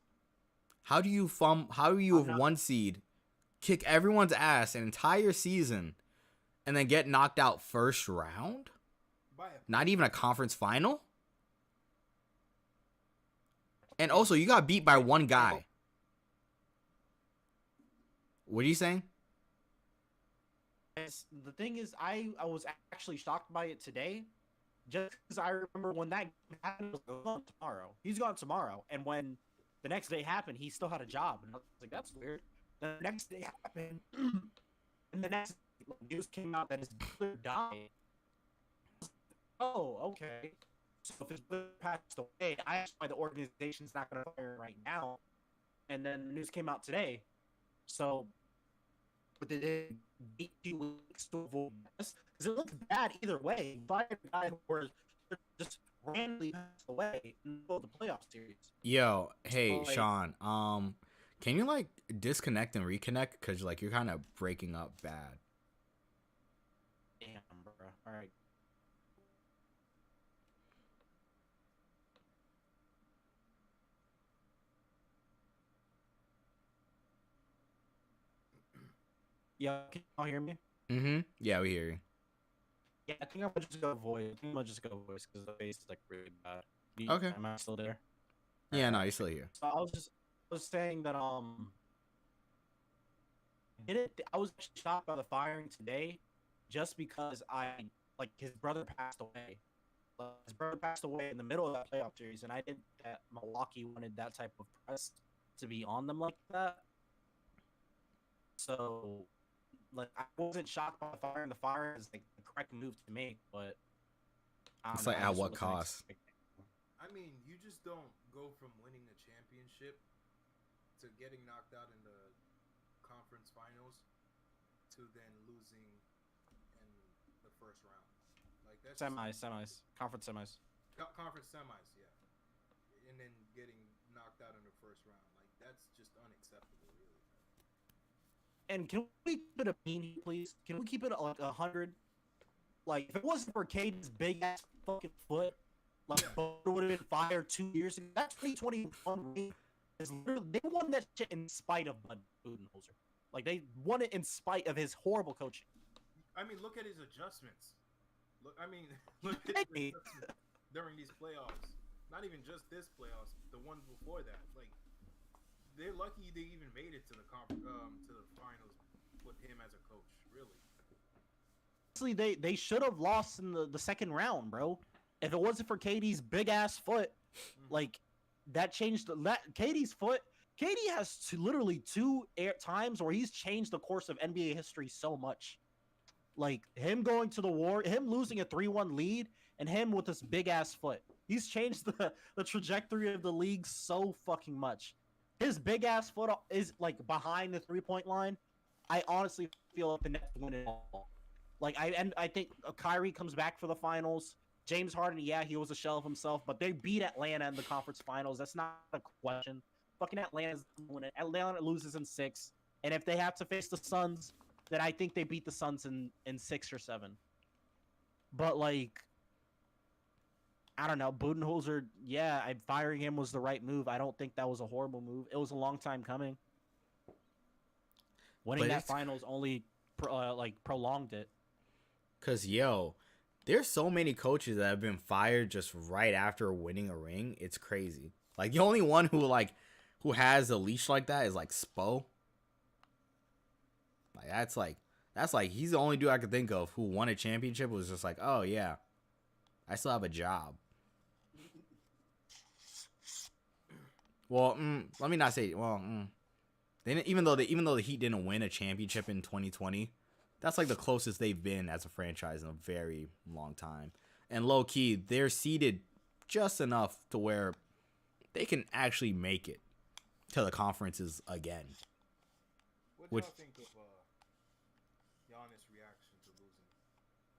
How do you have 1 seed, kick everyone's ass an entire season, and then get knocked out first round? Not even a conference final? And also, you got beat by one guy. What are you saying? The thing is, I was actually shocked by it today, just because I remember when that happened, he was gone tomorrow. He's gone tomorrow, and when the next day happened, he still had a job, and I was like, that's weird. The next day happened, and the next news came out that his brother died. Oh, okay. So if his brother passed away, I asked why the organization's not going to fire him right now, and then the news came out today. So, but they did 8 weeks to avoid this because it looks bad either way. Fired a guy who was just randomly passed away in the playoff series. Yo, hey, Sean. Can you like disconnect and reconnect? Cause like you're kind of breaking up bad. Damn, bro. All right. Yeah, can y'all hear me? Mm-hmm. Yeah, we hear you. Yeah, I think I'm gonna just go voice. I think I'm gonna just go voice because the bass is like really bad. Okay. Am I still there? Yeah, no, Alright. you're still here. So I was saying that I was actually shocked by the firing today, just because like his brother passed away. His brother passed away in the middle of that playoff series, and I didn't think that Milwaukee wanted that type of press to be on them like that. So, like, I wasn't shocked by the firing. The fire is like the correct move to make, but I It's don't know. like I at just what wasn't cost? expecting. I mean, you just don't go from winning the championship to getting knocked out in the conference finals to then losing in the first round. Like that's Conference semis. conference semis, yeah, and then getting knocked out in the first round. Like that's just unacceptable, really. And can we keep it a mean, please? Can we keep it like 100? Like, if it wasn't for Caden's big ass fucking foot, like, Bo would have been fired 2 years ago. That 2021 ring is literally, they won that shit in spite of Bud Budenholzer. Like, they won it in spite of his horrible coaching. I mean, look at his adjustments. Look at his adjustments during these playoffs. Not even just this playoffs, the one before that. Like, they're lucky they even made it to the to the finals with him as a coach. Really. Honestly, they should have lost in the second round, bro. If it wasn't for KD's big ass foot, like that changed KD's foot. KD has literally two times where he's changed the course of NBA history so much. Like him going to the war, him losing a 3-1 lead, and him with this big ass foot. He's changed the trajectory of the league so fucking much. His big ass foot is like behind the 3-point line. I honestly feel like the Nets win it all. Like I think Kyrie comes back for the finals. James Harden, yeah, he was a shell of himself, but they beat Atlanta in the conference finals. That's not a question. Fucking Atlanta's winning. Atlanta loses in 6, and if they have to face the Suns, then I think they beat the Suns in 6 or 7. But like, I don't know, Budenholzer. Yeah, firing him was the right move. I don't think that was a horrible move. It was a long time coming. Winning that finals only prolonged it. Cause there's so many coaches that have been fired just right after winning a ring. It's crazy. Like the only one who has a leash like that is like Spo. Like that's like he's the only dude I could think of who won a championship was just like, oh yeah, I still have a job. Well, let me not say. Well, even though the Heat didn't win a championship in 2020. That's like the closest they've been as a franchise in a very long time. And low key, they're seeded just enough to where they can actually make it to the conferences again. What do y'all think of Giannis' reaction to losing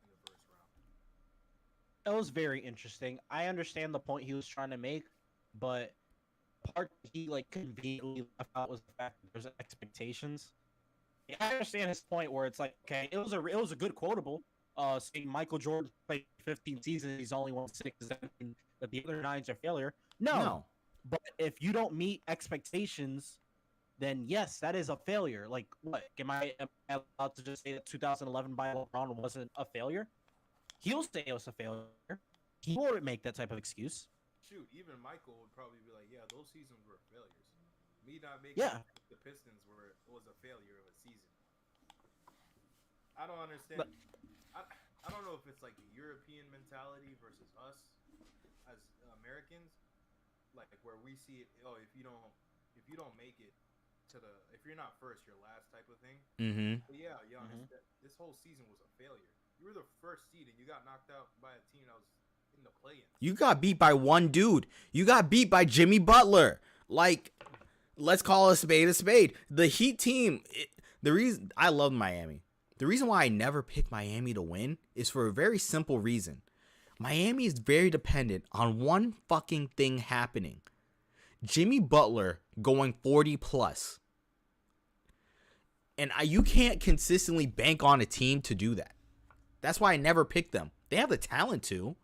in the first round? It was very interesting. I understand the point he was trying to make, but part he like conveniently left out was the fact that there's expectations. I understand his point where it's like, okay, it was a good quotable. Saying Michael Jordan played 15 seasons, he's only won 6, that the other 9's are failure. No, but if you don't meet expectations, then yes, that is a failure. Like, what? Am I allowed to just say that 2011 by LeBron wasn't a failure? He'll say it was a failure. He won't make that type of excuse. Shoot, even Michael would probably be like, yeah, those seasons were failures. Me not making the Pistons was a failure of a season. I don't understand. But, I don't know if it's like a European mentality versus us as Americans, like where we see it. Oh, if you don't make it if you're not first, you're last type of thing. Mm-hmm. But yeah, Giannis, this whole season was a failure. You were the first seed and you got knocked out by a team that was in the play-in. You got beat by one dude. You got beat by Jimmy Butler. Like, let's call a spade a spade. The Heat team, the reason I love Miami. The reason why I never pick Miami to win is for a very simple reason. Miami is very dependent on one fucking thing happening. Jimmy Butler going 40 plus. And you can't consistently bank on a team to do that. That's why I never picked them. They have the talent to,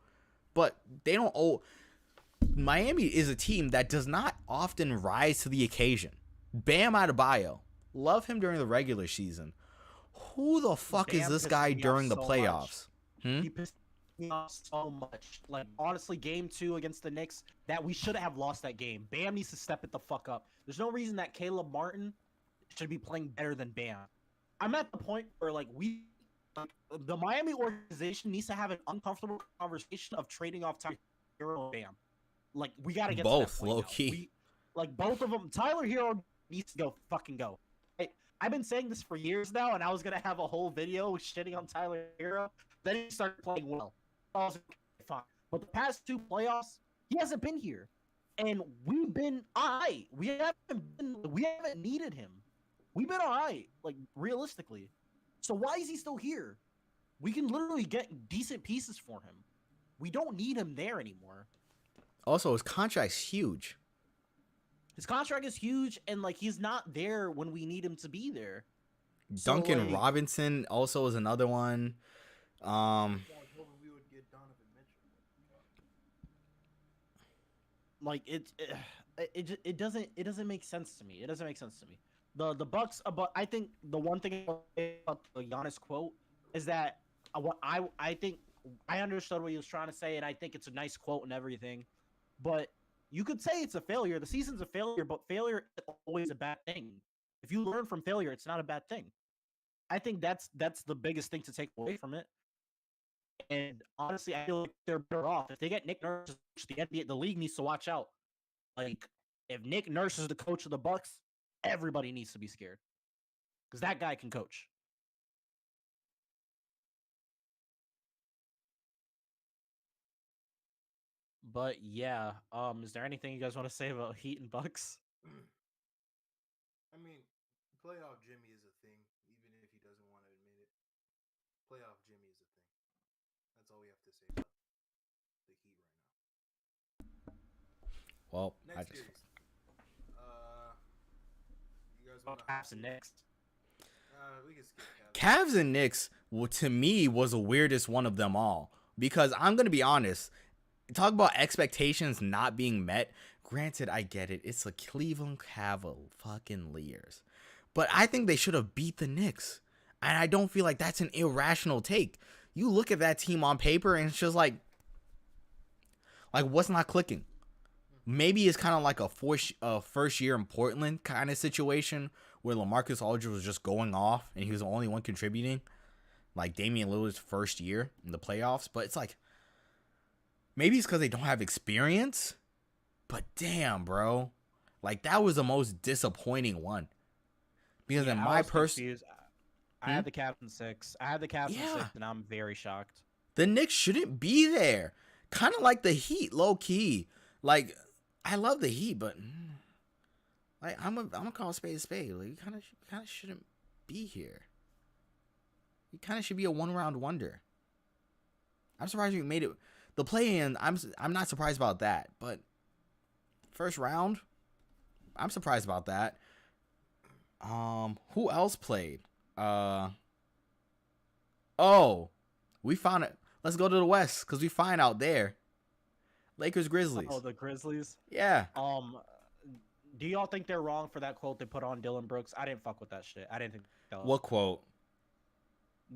but they don't. Miami is a team that does not often rise to the occasion. Bam Adebayo. Love him during the regular season. Who the fuck is this guy during the playoffs? He pissed me off so much. Like, honestly, game 2 against the Knicks, that we should have lost that game. Bam needs to step it the fuck up. There's no reason that Caleb Martin should be playing better than Bam. I'm at the point where, like, the Miami organization needs to have an uncomfortable conversation of trading off Tyler Hero and Bam. Like, we gotta get both to that point low now. key. Like, both of them. Tyler Hero needs to go fucking go. I've been saying this for years now, and I was gonna have a whole video shitting on Tyler Hero. Then he started playing well. I was like, fine. But the past 2 playoffs, he hasn't been here, and we've been alright. We haven't needed him. We've been alright, like, realistically. So why is he still here? We can literally get decent pieces for him. We don't need him there anymore. Also, his contract's huge. His contract is huge, and, like, he's not there when we need him to be there. Duncan So, like, Robinson also is another one. Like, it doesn't make sense to me. It doesn't make sense to me. The Bucks, but I think the one thing about the Giannis quote is that I think I understood what he was trying to say, and I think it's a nice quote and everything. But you could say it's a failure. The season's a failure, but failure is always a bad thing. If you learn from failure, it's not a bad thing. I think that's the biggest thing to take away from it. And honestly, I feel like they're better off if they get Nick Nurse. The league needs to watch out. Like, if Nick Nurse is the coach of the Bucks, everybody needs to be scared because that guy can coach. But yeah, is there anything you guys want to say about Heat and Bucks? I mean, playoff Jimmy is a thing, even if he doesn't want to admit it. Playoff Jimmy is a thing. That's all we have to say about the Heat right now. Well, Next series. You guys want Cavs and Knicks. We can skip Cavs. Cavs and Knicks, well, to me, was the weirdest one of them all. Because I'm going to be honest, talk about expectations not being met. Granted, I get it. It's the Cleveland Cavaliers. But I think they should have beat the Knicks. And I don't feel like that's an irrational take. You look at that team on paper and it's just like what's not clicking? Maybe it's kind of like a first year in Portland kind of situation where LaMarcus Aldridge was just going off and he was the only one contributing. Like Damian Lillard's first year in the playoffs. But it's like, maybe it's because they don't have experience. But damn, bro. Like, that was the most disappointing one. Because in my personal... I had the Cavs in 6. I had the Cavs in 6, and I'm very shocked. The Knicks shouldn't be there. Kind of like the Heat, low key. Like, I love the Heat, but like I'm gonna call a spade a spade. Like, you kind of shouldn't be here. You kind of should be a one-round wonder. I'm surprised you made it. The play-in, I'm not surprised about that, but first round, I'm surprised about that. Who else played? We found it. Let's go to the West because we find out there. Lakers Grizzlies. Oh, the Grizzlies. Yeah. Do y'all think they're wrong for that quote they put on Dylan Brooks? I didn't fuck with that shit. I didn't think. What quote?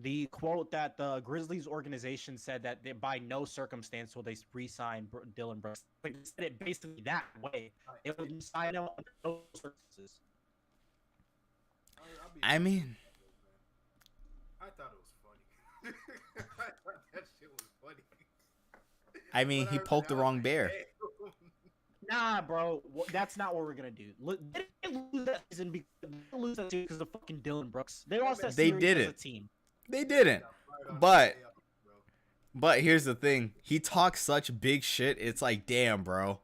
The quote that the Grizzlies organization said that they, by no circumstance will they re-sign Dylan Brooks. They said it basically that way. It would sign him under no circumstances. I mean, I thought it was funny. I thought that shit was funny. I mean, he poked the wrong bear. Nah, bro, that's not what we're gonna do. They didn't lose that season because of fucking Dylan Brooks. They lost that series as a team. They didn't. But here's the thing: he talks such big shit. It's like, damn, bro.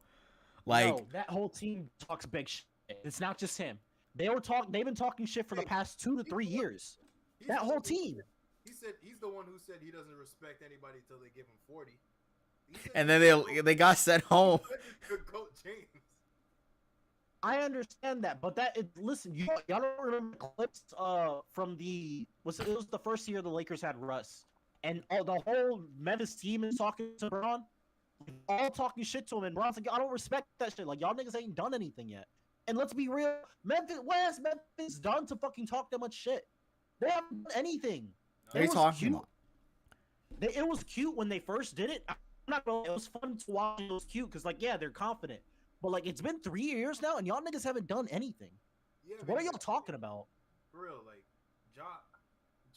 Like, no, that whole team talks big shit. It's not just him. They've been talking shit for the past 2 to 3 years. That whole team. He said he's the one who said he doesn't respect anybody until they give him 40. And then they got sent home. Good coach James. I understand that, but listen, y'all don't remember clips from it was the first year the Lakers had Russ, and the whole Memphis team is talking to Bron, all talking shit to him, and Bron's like, I don't respect that shit. Like y'all niggas ain't done anything yet. And let's be real, what has Memphis done to fucking talk that much shit? They haven't done anything. What are you talking about? It was cute when they first did it. I'm not gonna. It was fun to watch. It was cute because, like, yeah, they're confident. But like, it's been 3 years now, and y'all niggas haven't done anything. Yeah, So what are y'all talking about? For real, like Ja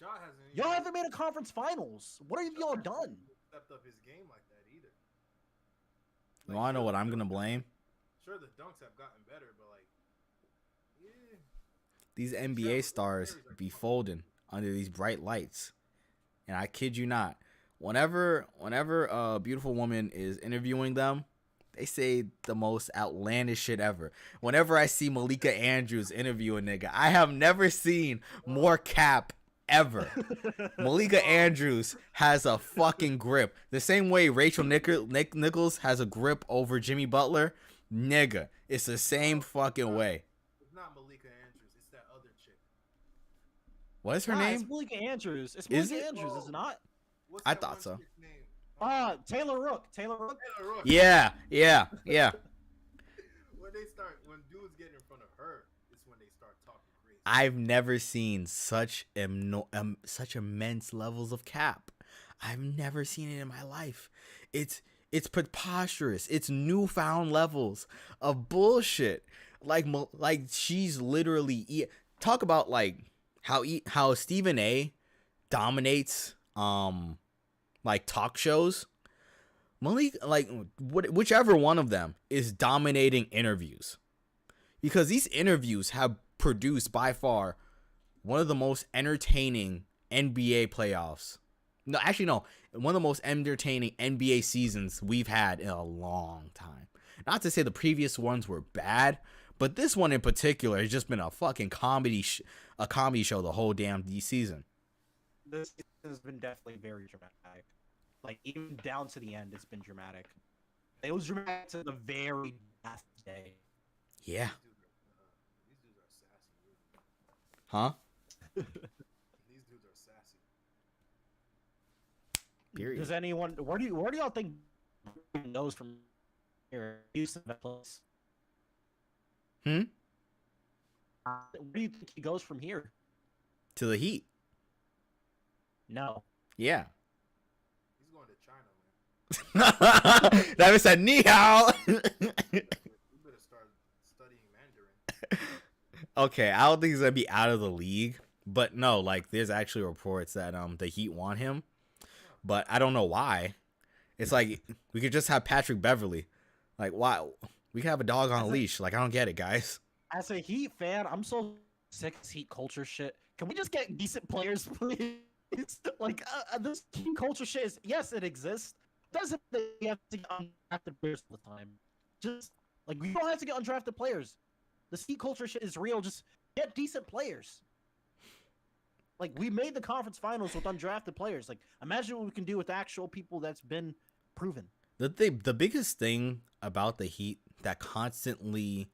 hasn't. Y'all haven't made a conference finals. What have y'all done? Stepped up his game like that either. You wanna know what I'm gonna blame? Sure, the dunks have gotten better, but like, yeah. These NBA stars be folding under these bright lights, and I kid you not. Whenever a beautiful woman is interviewing them, they say the most outlandish shit ever. Whenever I see Malika Andrews interview a nigga, I have never seen more cap ever. Malika Andrews has a fucking grip. The same way Rachel Nichols has a grip over Jimmy Butler. Nigga, it's the same fucking way. It's not Malika Andrews. It's that other chick. What is her It's name? Malika Andrews. It's Is Malika it? Andrews, is it not? What's I that thought one so. chick's name? Taylor Rook. Taylor Rook. Taylor Rook. Yeah. When dudes get in front of her, it's when they start talking crazy. I've never seen such immense levels of cap. I've never seen it in my life. It's preposterous. It's newfound levels of bullshit. Like she's literally talk about like how Stephen A dominates like talk shows. Malik, like whichever one of them is dominating interviews, because these interviews have produced by far one of the most entertaining NBA playoffs. No, actually, no, one of the most entertaining NBA seasons we've had in a long time. Not to say the previous ones were bad, but this one in particular has just been a fucking comedy show the whole damn season. This has been definitely very dramatic. Like, even down to the end, it's been dramatic. It was dramatic to the very last day. Yeah. These dudes are sassy. Really. Huh? These dudes are sassy. Period. Does anyone? Where do y'all think goes from here? Houston, place. Hmm? Where do you think he goes from here? To the Heat. No. Yeah. He's going to China, man. That was said ni hao. You better start studying Mandarin. Okay, I don't think he's gonna be out of the league, but no, like there's actually reports that the Heat want him, but I don't know why. It's like we could just have Patrick Beverly, like why we could have a dog on a leash. Like I don't get it, guys. As a Heat fan, I'm so sick of Heat culture shit. Can we just get decent players, please? Like this team culture shit is, yes, it exists. Doesn't mean you have to get undrafted players all the time. Just like we don't have to get undrafted players. The Heat culture shit is real. Just get decent players. Like we made the conference finals with undrafted players. Like imagine what we can do with actual people that's been proven. The biggest thing about the Heat that constantly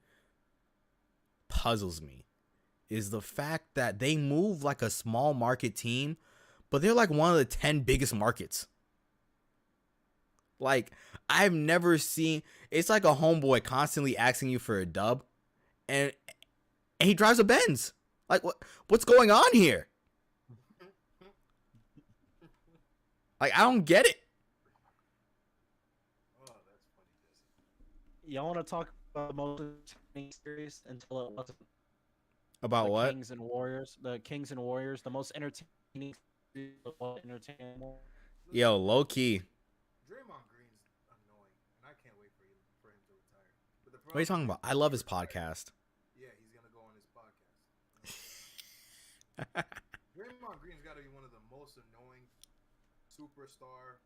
puzzles me is the fact that they move like a small market team, but they're like one of the 10 biggest markets. Like, I've never seen... It's like a homeboy constantly asking you for a dub, and he drives a Benz. Like, what's going on here? Like, I don't get it. Oh, that's funny, Jesse. Y'all want to talk about the most entertaining series until it wasn't? About The what? Kings and Warriors. The Kings and Warriors. The most entertaining series of all entertaining. Yo, low key. Draymond Green's annoying, and I can't wait for him to retire. But the What are you talking about? I love his podcast. Yeah, he's gonna go on his podcast. Draymond Green's got to be one of the most annoying superstar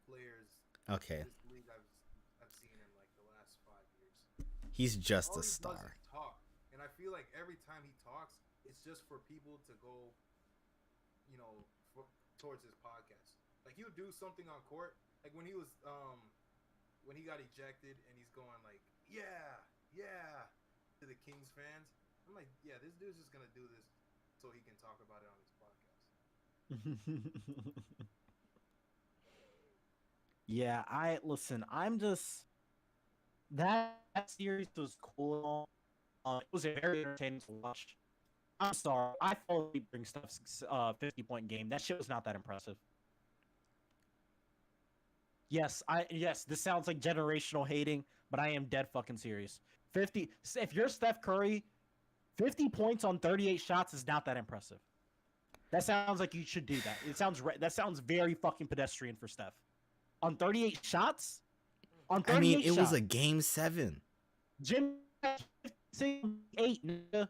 players Okay. in this league I've seen in like the last 5 years. He's just All a he does star. is talk, and I feel like every time he talks, it's just for people to go, towards his podcast. Like he would do something on court, like when he was when he got ejected, and he's going like, yeah, to the Kings fans. I'm like, yeah, this dude's just gonna do this so he can talk about it on his podcast. Yeah, I'm just that series was cool. It was very entertaining to watch. I'm sorry, I fell asleep during Steph's 50-point game. That shit was not that impressive. Yes, this sounds like generational hating, but I am dead fucking serious. 50. If you're Steph Curry, 50 points on 38 shots is not that impressive. That sounds like you should do that. That sounds very fucking pedestrian for Steph. On 38 shots? On 38 I mean, it shots. was a game 7. Jim 8, nigga.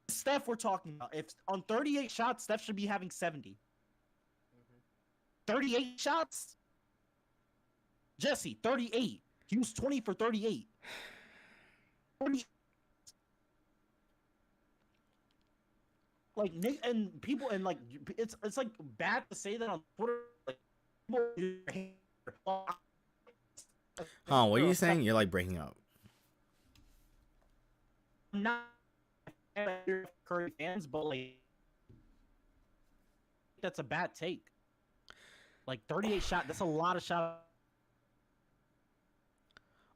Steph we're talking about. If on 38 shots, Steph should be having 70. 38 shots? Jesse, 38. He was 20 for 38. 40. Like Nick and people and like it's like bad to say that on Twitter. Like, Huh, what are you saying? You're like breaking up. I'm not Curry fans, but like that's a bad take. Like 38 shot, that's a lot of shots.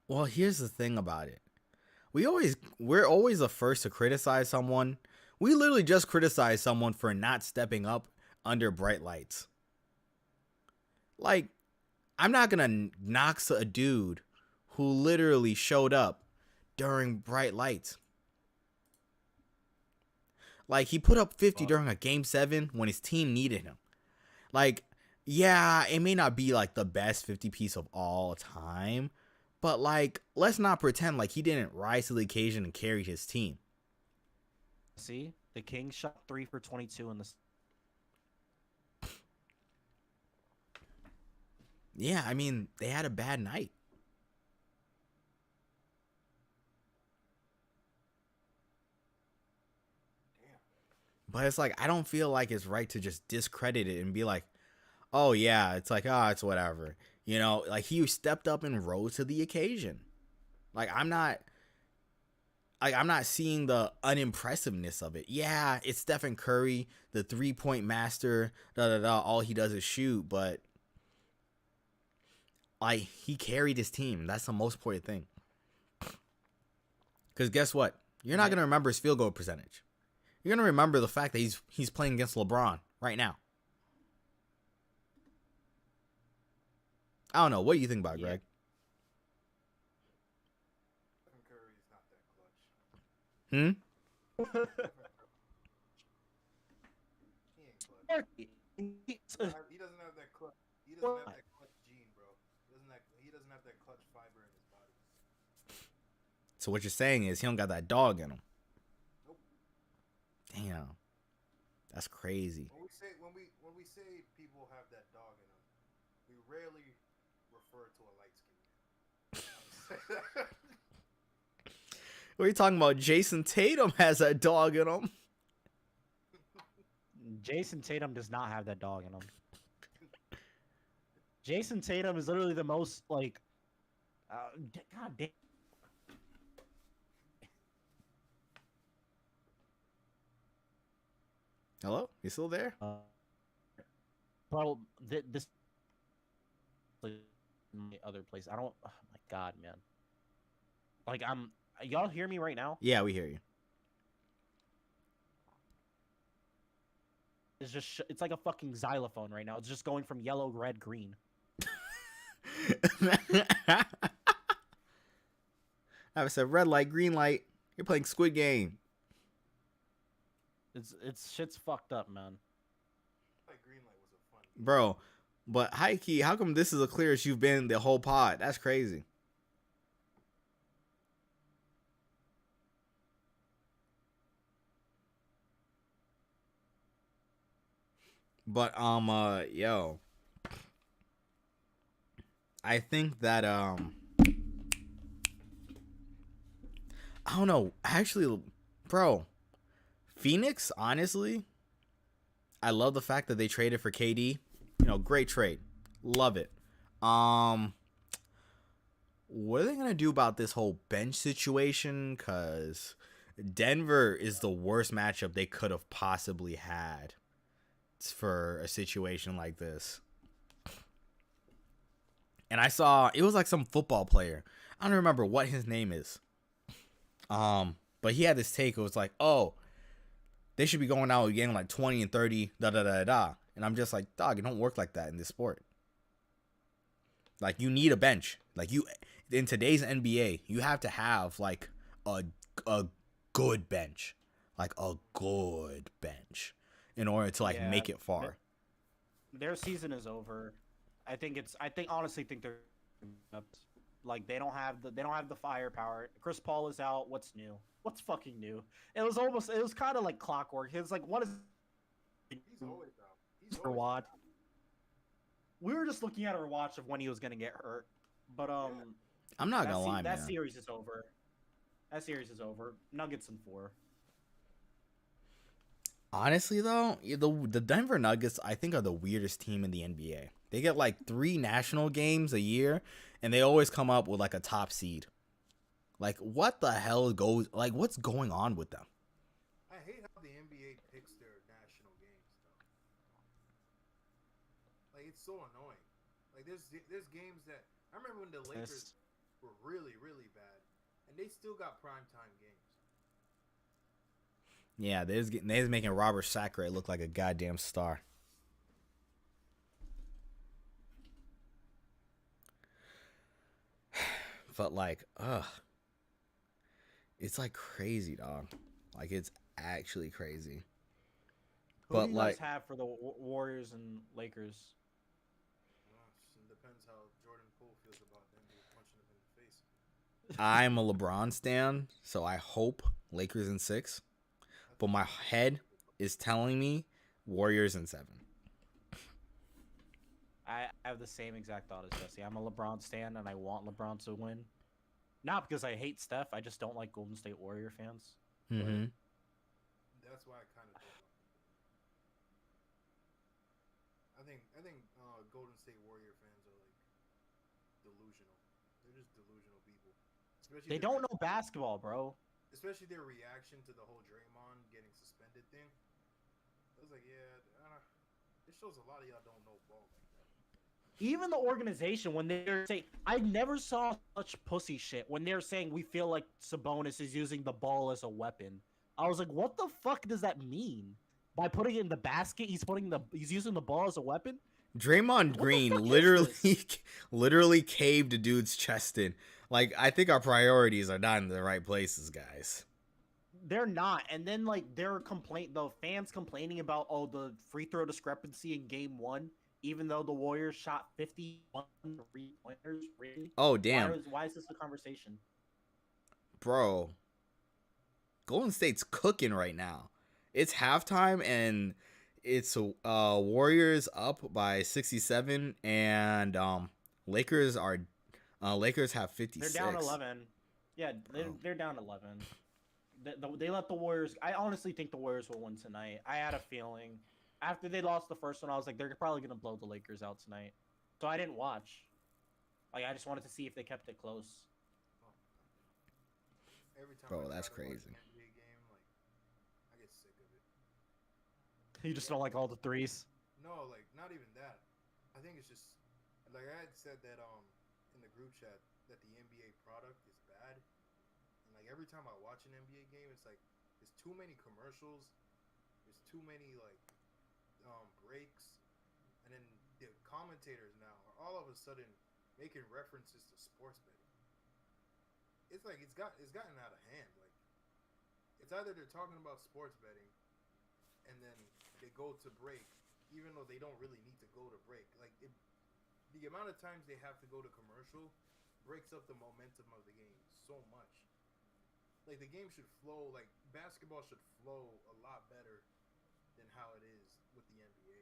Well, here's the thing about it. We're always the first to criticize someone. We literally just criticized someone for not stepping up under bright lights. Like, I'm not gonna knock a dude who literally showed up during bright lights. Like, he put up 50 during a game 7 when his team needed him. Like, yeah, it may not be like the best 50 piece of all time, but like, let's not pretend like he didn't rise to the occasion and carry his team. See, the Kings shot 3 for 22 in this. Yeah, I mean, they had a bad night. But it's like, I don't feel like it's right to just discredit it and be like, oh yeah, it's like, it's whatever. You know, like he stepped up and rose to the occasion. Like, I'm not seeing the unimpressiveness of it. Yeah, it's Stephen Curry, the 3-point master, all he does is shoot, but like, he carried his team. That's the most important thing. Because guess what? You're not going to remember his field goal percentage. You're going to remember the fact that he's playing against LeBron right now. I don't know. What do you think about it, Greg? Curry's not that clutch. Hmm? He ain't clutch. He doesn't have that clutch. He doesn't have that clutch gene, bro. He doesn't have that clutch fiber in his body. So what you're saying is he don't got that dog in him. Nope. Damn. That's crazy. When we say people have that dog in them, we rarely refer to a light skinned man. What are you talking about? Jason Tatum has that dog in him. Jason Tatum does not have that dog in him. Jason Tatum is literally the most like, god damn. Hello? You still there? Bro, this my other place. I don't. Oh my god, man. Like y'all hear me right now? Yeah, we hear you. It's just it's like a fucking xylophone right now. It's just going from yellow, red, green. I said red light, green light. You're playing Squid Game. It's shit's fucked up, man. Like green light was a fun game. Bro, but high key, how come this is the clearest you've been the whole pod? That's crazy. But yo, I think that I don't know. Actually, bro, Phoenix, honestly, I love the fact that they traded for KD. You know, great trade. Love it. what are they gonna do about this whole bench situation? Cause Denver is the worst matchup they could have possibly had for a situation like this. And I saw it was like some football player. I don't remember what his name is. But he had this take. It was like, oh, they should be going out and getting like 20 and 30, da da da da. And I'm just like, dog, it don't work like that in this sport. Like, you need a bench. Like, you in today's NBA, you have to have like a good bench, like a good bench, in order to like make it far. Their season is over. I honestly think they're like they don't have the firepower. Chris Paul is out. What's new? What's fucking new? It was kind of like clockwork. It was like, what is He's always out. He's for always watch? out. We were just looking at our watch of when he was gonna get hurt, but I'm not gonna lie, that man. series is over. That series is over. Nuggets in 4. Honestly, though, the Denver Nuggets, I think, are the weirdest team in the NBA. They get like 3 national games a year, and they always come up with like a top seed. Like, what the hell what's going on with them? I hate how the NBA picks their national games, though. Like, it's so annoying. Like, there's games that I remember when the Lakers were really, really bad, and they still got primetime games. Yeah, they're making Robert Sacre look like a goddamn star. But like, it's like crazy, dog. Like, it's actually crazy. Who do you guys have for the Warriors and Lakers? It depends how Jordan Poole feels about them punching him in the face. I'm a LeBron stan, so I hope Lakers in 6. But my head is telling me Warriors in 7. I have the same exact thought as Jesse. I'm a LeBron stan, and I want LeBron to win. Not because I hate Steph. I just don't like Golden State Warrior fans. Mm-hmm. That's why I kind of don't. I think Golden State Warrior fans are like delusional. They're just delusional people. They don't know basketball, bro. Especially their reaction to the whole Draymond getting suspended thing. I was like, yeah, it shows a lot of y'all don't know ball like that. Even the organization, when they're saying, I never saw such pussy shit when they're saying we feel like Sabonis is using the ball as a weapon. I was like, what the fuck does that mean? By putting it in the basket, he's using the ball as a weapon? Draymond Green literally caved a dude's chest in. Like, I think our priorities are not in the right places, guys. They're not. And then, like, the fans complaining about, the free throw discrepancy in game 1, even though the Warriors shot 51 3-pointers. Really? Oh, damn. Why is this a conversation? Bro, Golden State's cooking right now. It's halftime, and it's Warriors up by 67, and Lakers have 56. They're down 11. Yeah, they're down 11. They let the Warriors. I honestly think the Warriors will win tonight. I had a feeling after they lost the first one, I was like, they're probably gonna blow the Lakers out tonight. So I didn't watch. Like, I just wanted to see if they kept it close. Every time Bro, that's crazy. NBA game, like, I get sick of it. You just don't like all the threes. No, like, not even that. I think it's just like I had said that in the group chat that the NBA product is bad, and like every time I watch an NBA game, it's like there's too many commercials, there's too many like breaks, and then the commentators now are all of a sudden making references to sports betting. It's like it's gotten out of hand. Like, it's either they're talking about sports betting, and then they go to break, even though they don't really need to go to break. Like, the amount of times they have to go to commercial breaks up the momentum of the game so much. Like, the game should flow. Like, basketball should flow a lot better than how it is with the NBA.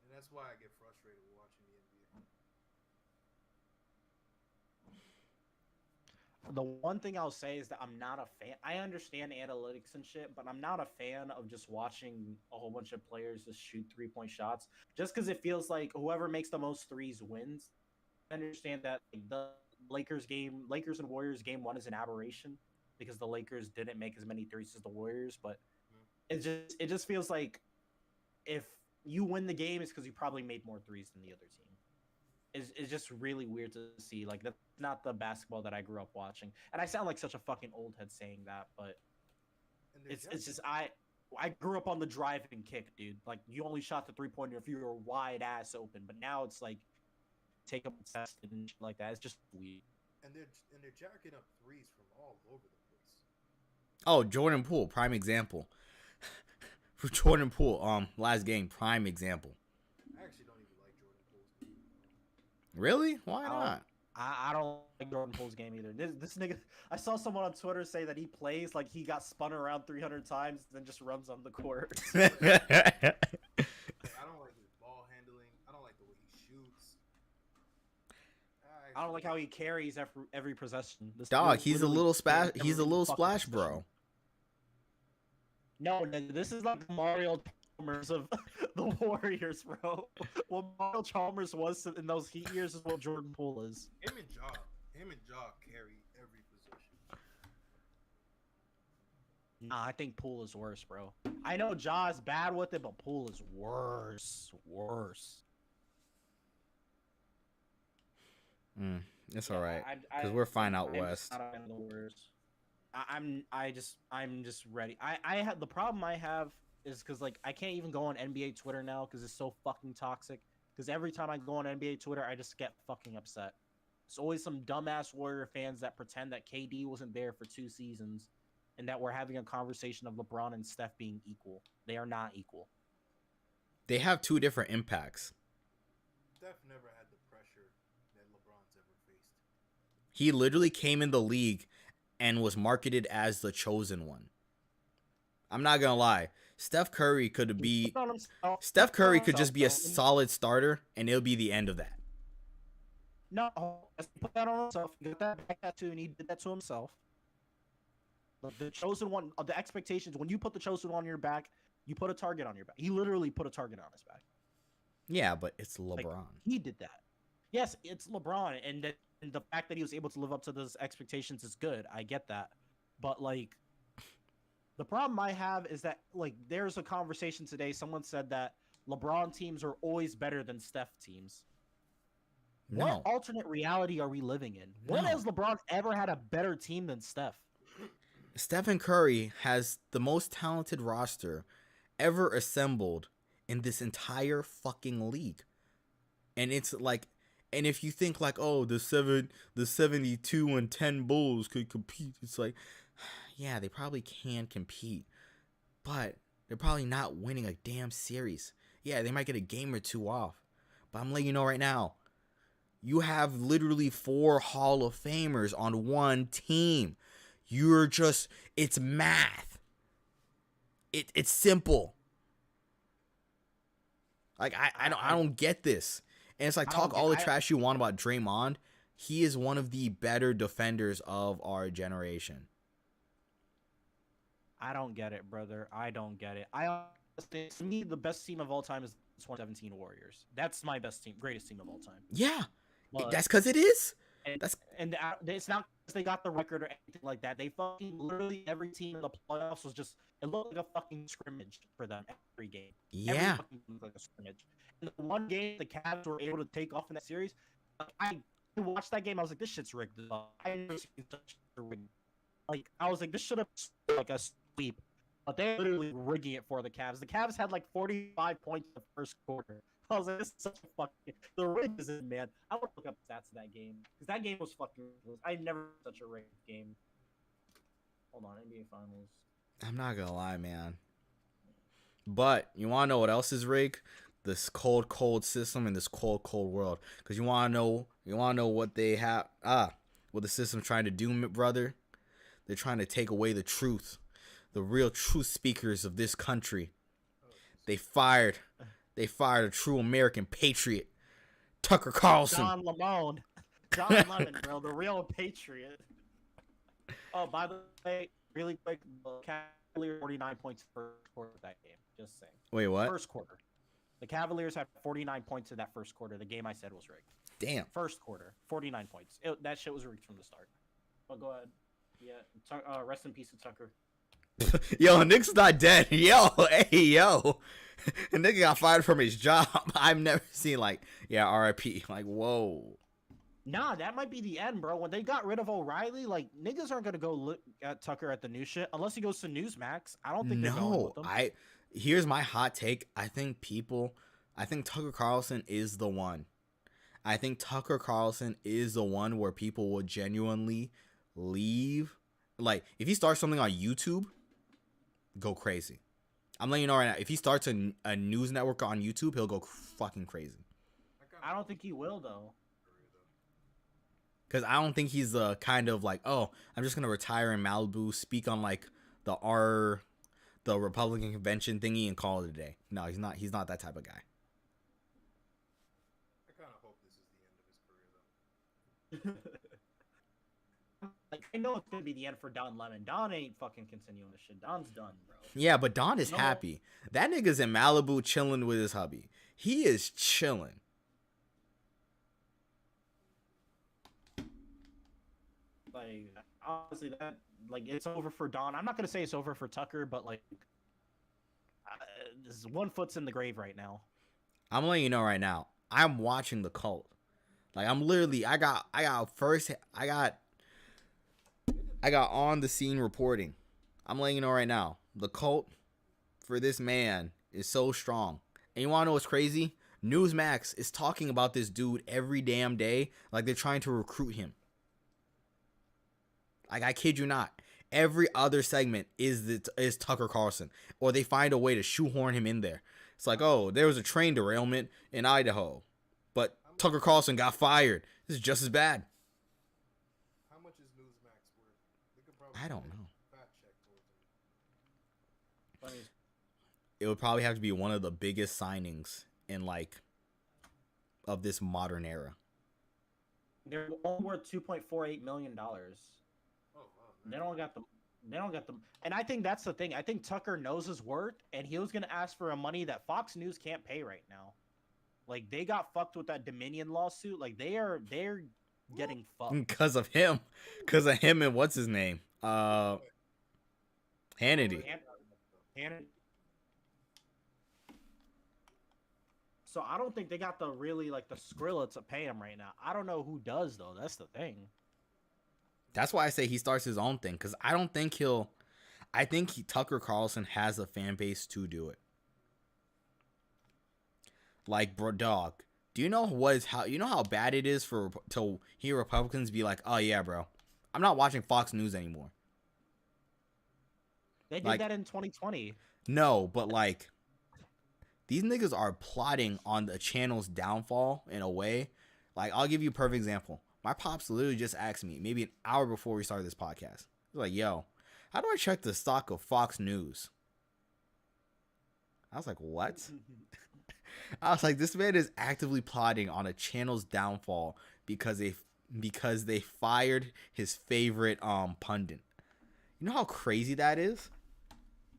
And that's why I get frustrated watching the NBA. The one thing I'll say is that I'm not a fan. I understand analytics and shit, but I'm not a fan of just watching a whole bunch of players just shoot 3-point shots just because it feels like whoever makes the most threes wins. I understand that, like, Lakers and Warriors game 1 is an aberration because the Lakers didn't make as many threes as the Warriors, but it just feels like if you win the game, it's because you probably made more threes than the other team. It's just really weird to see. Like, that's not the basketball that I grew up watching. And I sound like such a fucking old head saying that, but it's just I grew up on the drive and kick, dude. Like, you only shot the 3-pointer if you were wide ass open, but now it's like take up contested and shit like that. It's just weird. And they're jacking up threes from all over the place. Oh, Jordan Poole, prime example. For Jordan Poole, last game, prime example. I actually don't even like Jordan Poole's game. Really? Why not? I don't like Jordan Poole's game either. This nigga, I saw someone on Twitter say that he plays like he got spun around 300 times and then just runs on the court. Like, I don't like his ball handling. I don't like the way he shoots. I don't like how he carries every possession. Dog, he's a little splash. He's a little splash, bro. No, this is like the Mario Chalmers of the Warriors, bro. What Mario Chalmers was in those Heat years is what Jordan Poole is. Him and Ja carry every possession. Nah, I think Poole is worse, bro. I know Ja is bad with it, but Poole is worse. It's all right, because we're fine out west. I'm just ready. I have the problem I have is because like I can't even go on NBA Twitter now because it's so fucking toxic. Because every time I go on NBA Twitter, I just get fucking upset. It's always some dumbass Warrior fans that pretend that KD wasn't there for 2 seasons, and that we're having a conversation of LeBron and Steph being equal. They are not equal. They have 2 different impacts. Steph never had the pressure that LeBron's ever faced. He literally came in the league and was marketed as the chosen one. I'm not gonna lie. Steph Curry could just be a solid starter, and it'll be the end of that. No, he put that on himself. He got that back tattoo, and he did that to himself. But the chosen one, the expectations, when you put the chosen one on your back, you put a target on your back. He literally put a target on his back. Yeah, but it's LeBron. Like, he did that. Yes, it's LeBron, and the fact that he was able to live up to those expectations is good. I get that. But, like, the problem I have is that, like, there's a conversation today. Someone said that LeBron teams are always better than Steph teams. No. What alternate reality are we living in? When has LeBron ever had a better team than Steph? Stephen Curry has the most talented roster ever assembled in this entire fucking league. And it's like, and if you think like, oh, the 72-10 Bulls could compete, it's like, yeah, they probably can compete, but they're probably not winning a damn series. Yeah, they might get a game or 2 off, but I'm letting you know right now, you have literally 4 Hall of Famers on one team. It's math. It's simple. Like, I don't get this. And it's like, talk all the trash you want about Draymond. He is one of the better defenders of our generation. I don't get it, brother. I don't get it. To me, the best team of all time is the 2017 Warriors. That's my best team, greatest team of all time. Yeah, that's because it is. And it's not because they got the record or anything like that. They fucking literally every team in the playoffs was just, it looked like a fucking scrimmage for them every game. Yeah. Every fucking looked like a scrimmage. And the one game the Cavs were able to take off in that series, I watched that game. I was like, this shit's rigged. I never seen such a rigged. Like, I was like, this should have been like a sweep. But they're literally rigging it for the Cavs. The Cavs had like 45 points in the first quarter. I was like, this is such a fucking... The rig is in, man. I want to look up stats of that game. Because that game was fucking ridiculous. I never had such a rigged game. Hold on, NBA Finals. I'm not going to lie, man. But you want to know what else is rigged? This cold system in this cold world. Because you want to know what they have... what the system's trying to do, brother? They're trying to take away the truth. The real truth speakers of this country. They fired a true American patriot, Tucker Carlson. John Lemon, bro, the real patriot. Oh, by the way, really quick, the Cavaliers 49 points first quarter of that game. Just saying. Wait, what? First quarter. The Cavaliers had 49 points in that first quarter. The game I said was rigged. Damn. First quarter, 49 points. That shit was rigged from the start. But go ahead. Yeah. Rest in peace to Tucker. Yo, Nick's not dead. Yo, hey, yo. Nick got fired from his job. I've never seen like, yeah, RIP. Like, whoa. Nah, that might be the end, bro. When they got rid of O'Reilly, like niggas aren't gonna go look at Tucker at the new shit unless he goes to Newsmax. I don't think they're going with him. Here's my hot take. I think Tucker Carlson is the one. I think Tucker Carlson is the one where people will genuinely leave. Like, if he starts something on YouTube, go crazy. I'm letting you know right now. If he starts a news network on YouTube, he'll go fucking crazy. I don't think he will though. Because I don't think he's the kind of like, oh, I'm just gonna retire in Malibu, speak on like the Republican convention thingy, and call it a day. No, he's not. He's not that type of guy. I kind of hope this is the end of his career, though. Like, I know it's gonna be the end for Don Lemon. Don ain't fucking continuing this shit. Don's done, bro. Yeah, but Don is happy. That nigga's in Malibu chilling with his hubby. He is chilling. Like, honestly, that like it's over for Don. I'm not gonna say it's over for Tucker, but like, this is one foot's in the grave right now. I'm letting you know right now. I'm watching the cult. Like, I'm literally, I got on the scene reporting. I'm letting you know right now. The cult for this man is so strong. And you wanna know what's crazy? Newsmax is talking about this dude every damn day, like they're trying to recruit him. Like, I kid you not. Every other segment is Tucker Carlson, or they find a way to shoehorn him in there. It's like, oh, there was a train derailment in Idaho, but Tucker Carlson got fired. This is just as bad. How much is Newsmax worth? They could probably I don't know. fact check towards him. It would probably have to be one of the biggest signings in like of this modern era. They're all worth $2.48 million. Oh, wow. They don't got them. And I think that's the thing. I think Tucker knows his worth, and he was gonna ask for a money that Fox News can't pay right now. Like, they got fucked with that Dominion lawsuit. Like, they're getting fucked Because of him and what's his name? Hannity. Hannity. So I don't think they got the really like the Skrilla to pay him right now. I don't know who does though. That's the thing. That's why I say he starts his own thing, because I don't think Tucker Carlson has the fan base to do it. Like, bro, dog, do you know how bad it is to hear Republicans be like, oh yeah, bro, I'm not watching Fox News anymore. They did that in 2020. No, but like, these niggas are plotting on the channel's downfall in a way. Like, I'll give you a perfect example. My pops literally just asked me maybe an hour before we started this podcast. He was like, yo, how do I check the stock of Fox News? I was like, what? I was like, this man is actively plotting on a channel's downfall because they fired his favorite pundit. You know how crazy that is?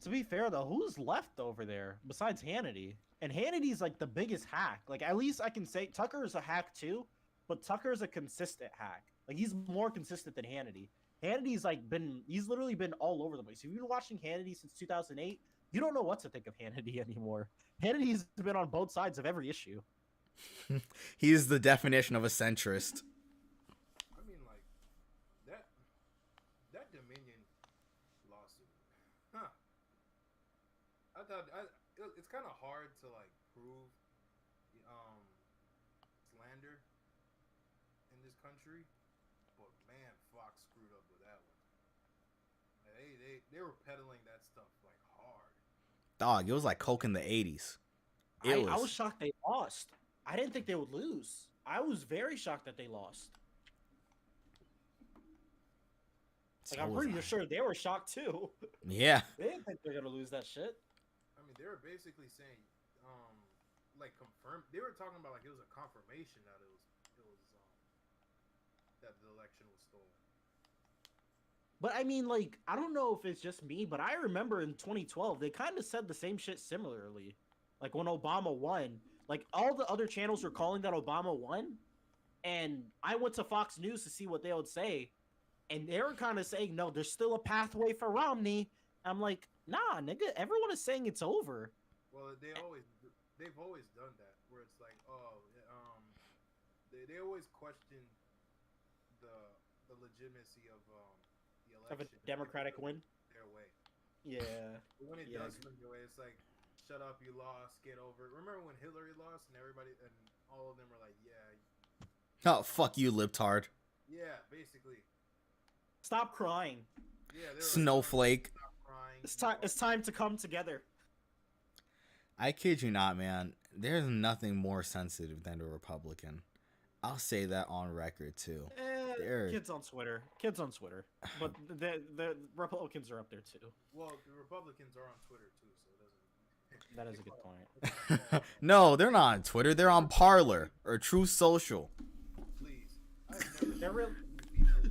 To be fair though, who's left over there besides Hannity? And Hannity's like the biggest hack. Like, at least I can say Tucker is a hack too, but Tucker is a consistent hack. Like, he's more consistent than Hannity. Hannity's like he's literally been all over the place. If you've been watching Hannity since 2008, you don't know what to think of Hannity anymore. Hannity's been on both sides of every issue. He's the definition of a centrist. I mean, like, that Dominion lawsuit. Huh. I thought it's kind of hard to like prove slander in this country, but man, Fox screwed up with that one. They were peddling that stuff like hard. Dog, it was like Coke in the 80s. I was shocked they lost. I didn't think they would lose. I was very shocked that they lost. Like, I'm pretty sure they were shocked too. Yeah. They didn't think they're gonna lose that shit. I mean, they were basically saying, like, confirmed. They were talking about like it was a confirmation that that the election was stolen. But I mean, like, I don't know if it's just me, but I remember in 2012 they kind of said the same shit similarly. Like, when Obama won, like all the other channels were calling that Obama won, And I went to Fox News to see what they would say, and they were kind of saying, no, there's still a pathway for Romney. I'm like, nah, nigga, everyone is saying it's over. Well, they've always done that, where it's like, oh, they always question the legitimacy of the Of a election. Democratic win. Their way. Yeah. But when it does come their way, it's like, shut up, you lost, get over it. Remember when Hillary lost and everybody and all of them were like, yeah. Oh, fuck you, libtard. Yeah, basically. Stop crying. Yeah, Snowflake. Stop crying. It's time to come together. I kid you not, man. There's nothing more sensitive than a Republican. I'll say that on record too. Kids on Twitter. But the Republicans are up there too. Well, the Republicans are on Twitter too, so it doesn't. That is a good point. No, they're not on Twitter. They're on Parler or Truth Social. Please, I've never They're real. people who